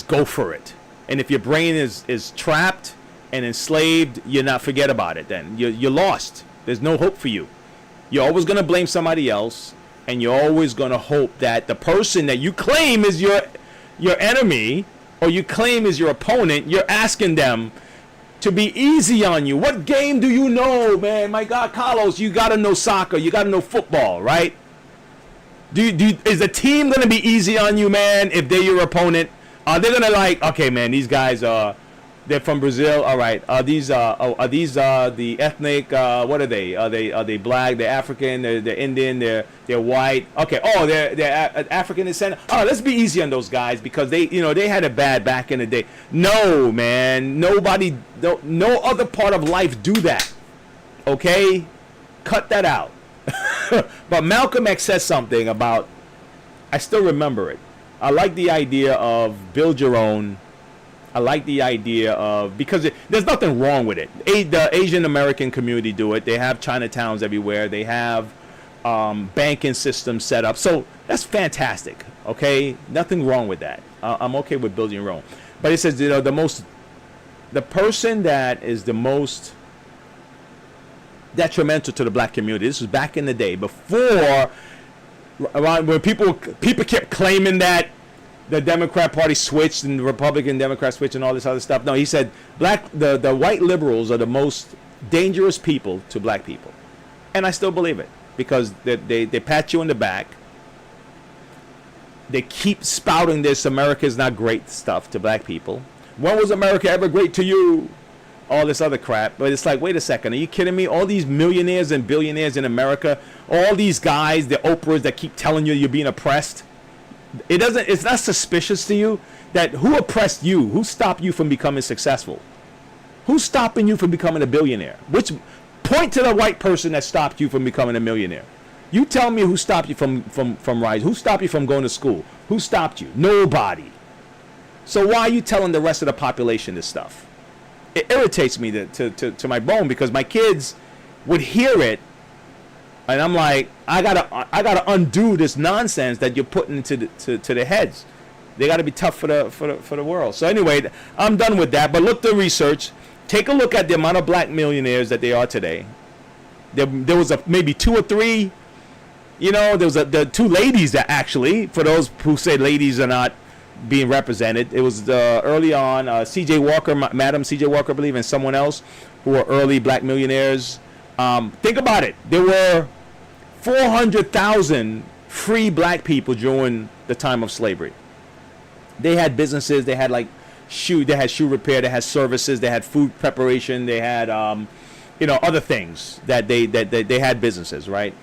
go for it. And if your brain is trapped and enslaved, forget about it then. You're lost. There's no hope for you. You're always going to blame somebody else, and you're always going to hope that the person that you claim is your enemy or you claim is your opponent, you're asking them to be easy on you. What game do you know, man? My God, Carlos, you got to know soccer. You got to know football, right? Is the team going to be easy on you, man, if they're your opponent? Are they going to okay, man, these guys, they're from Brazil. All right. Are these the ethnic, what are they? Are they black? They're African, they're Indian, they're white. Okay. Oh, they're African descent. Oh, let's be easy on those guys because they had it bad back in the day. No, man. No other part of life do that. Okay? Cut that out. But Malcolm X says something about, I still remember it. I like the idea of build your own. I like the idea of, because there's nothing wrong with it. The Asian American community do it. They have Chinatowns everywhere. They have banking systems set up. So that's fantastic. Okay, nothing wrong with that. I'm okay with building your own. But it says the person that is the most detrimental to the black community. This was back in the day before, around when people kept claiming that the Democrat Party switched and the Republican Democrat switched and all this other stuff. No, he said the white liberals are the most dangerous people to black people. And I still believe it because they pat you on the back. They keep spouting this America's not great stuff to black people. When was America ever great to you? All this other crap. But it's like, wait a second, are you kidding me? All these millionaires and billionaires in America, all these guys, the Oprahs that keep telling you you're being oppressed. It's not suspicious to you that who oppressed you? Who stopped you from becoming successful? Who's stopping you from becoming a billionaire? Point to the white person that stopped you from becoming a millionaire. You tell me who stopped you from rising. Who stopped you from going to school? Who stopped you? Nobody. So why are you telling the rest of the population this stuff? It irritates me to my bone because my kids would hear it, and I'm like, I gotta undo this nonsense that you're putting into their heads. They got to be tough for the world. So anyway, I'm done with that. But look, the research. Take a look at the amount of black millionaires that they are today. There was maybe 2 or 3. There was the 2 ladies that actually, for those who say ladies are not being represented, it was early on C.J. Walker, Madam C.J. Walker, I believe, and someone else who were early black millionaires. Think about it. There were 400,000 free black people during the time of slavery. They had businesses. They had shoe repair. They had services. They had food preparation. They had other things that they had businesses, right?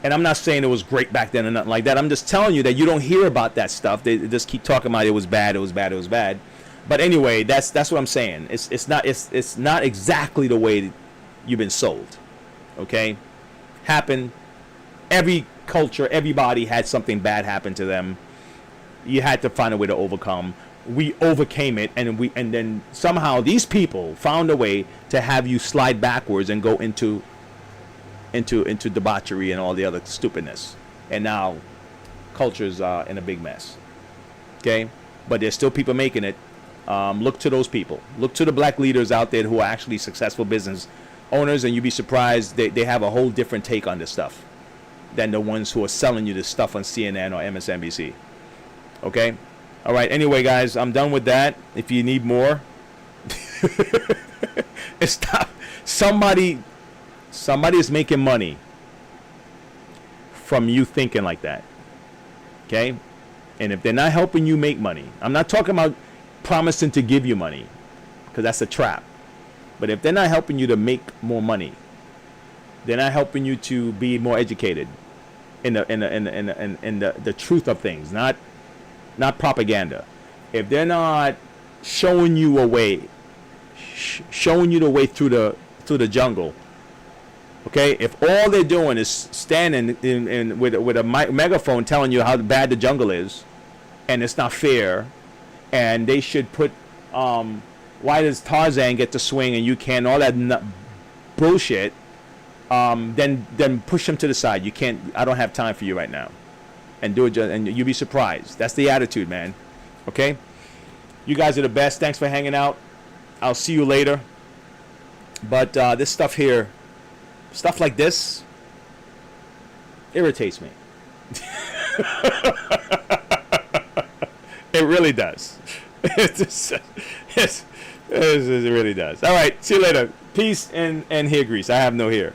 And I'm not saying it was great back then or nothing like that. I'm just telling you that you don't hear about that stuff. They just keep talking about it was bad, it was bad, it was bad. But anyway, that's what I'm saying. It's not exactly the way you've been sold. Okay, happened. Every culture, everybody had something bad happen to them. You had to find a way to overcome. We overcame it, and then somehow these people found a way to have you slide backwards and go into debauchery and all the other stupidness. And now culture's in a big mess. Okay, but there's still people making it. Look to those people. Look to the black leaders out there who are actually successful business owners, and you'd be surprised they have a whole different take on this stuff than the ones who are selling you this stuff on CNN or MSNBC. Okay? All right. Anyway, guys, I'm done with that. If you need more, it's not somebody is making money from you thinking like that. Okay? And if they're not helping you make money, I'm not talking about promising to give you money, because that's a trap. But if they're not helping you to make more money, they're not helping you to be more educated in the truth of things, not propaganda. If they're not showing you a way, showing you the way through the jungle, okay? If all they're doing is standing with a megaphone telling you how bad the jungle is, and it's not fair, and they should put why does Tarzan get to swing and you can't, all that bullshit, then push them to the side. You can't. I don't have time for you right now. And do it, and you'll be surprised. That's the attitude, man. Okay? You guys are the best. Thanks for hanging out. I'll see you later. But this stuff here, stuff like this, irritates me. It really does. It really does. All right. See you later. Peace and hair grease. I have no hair.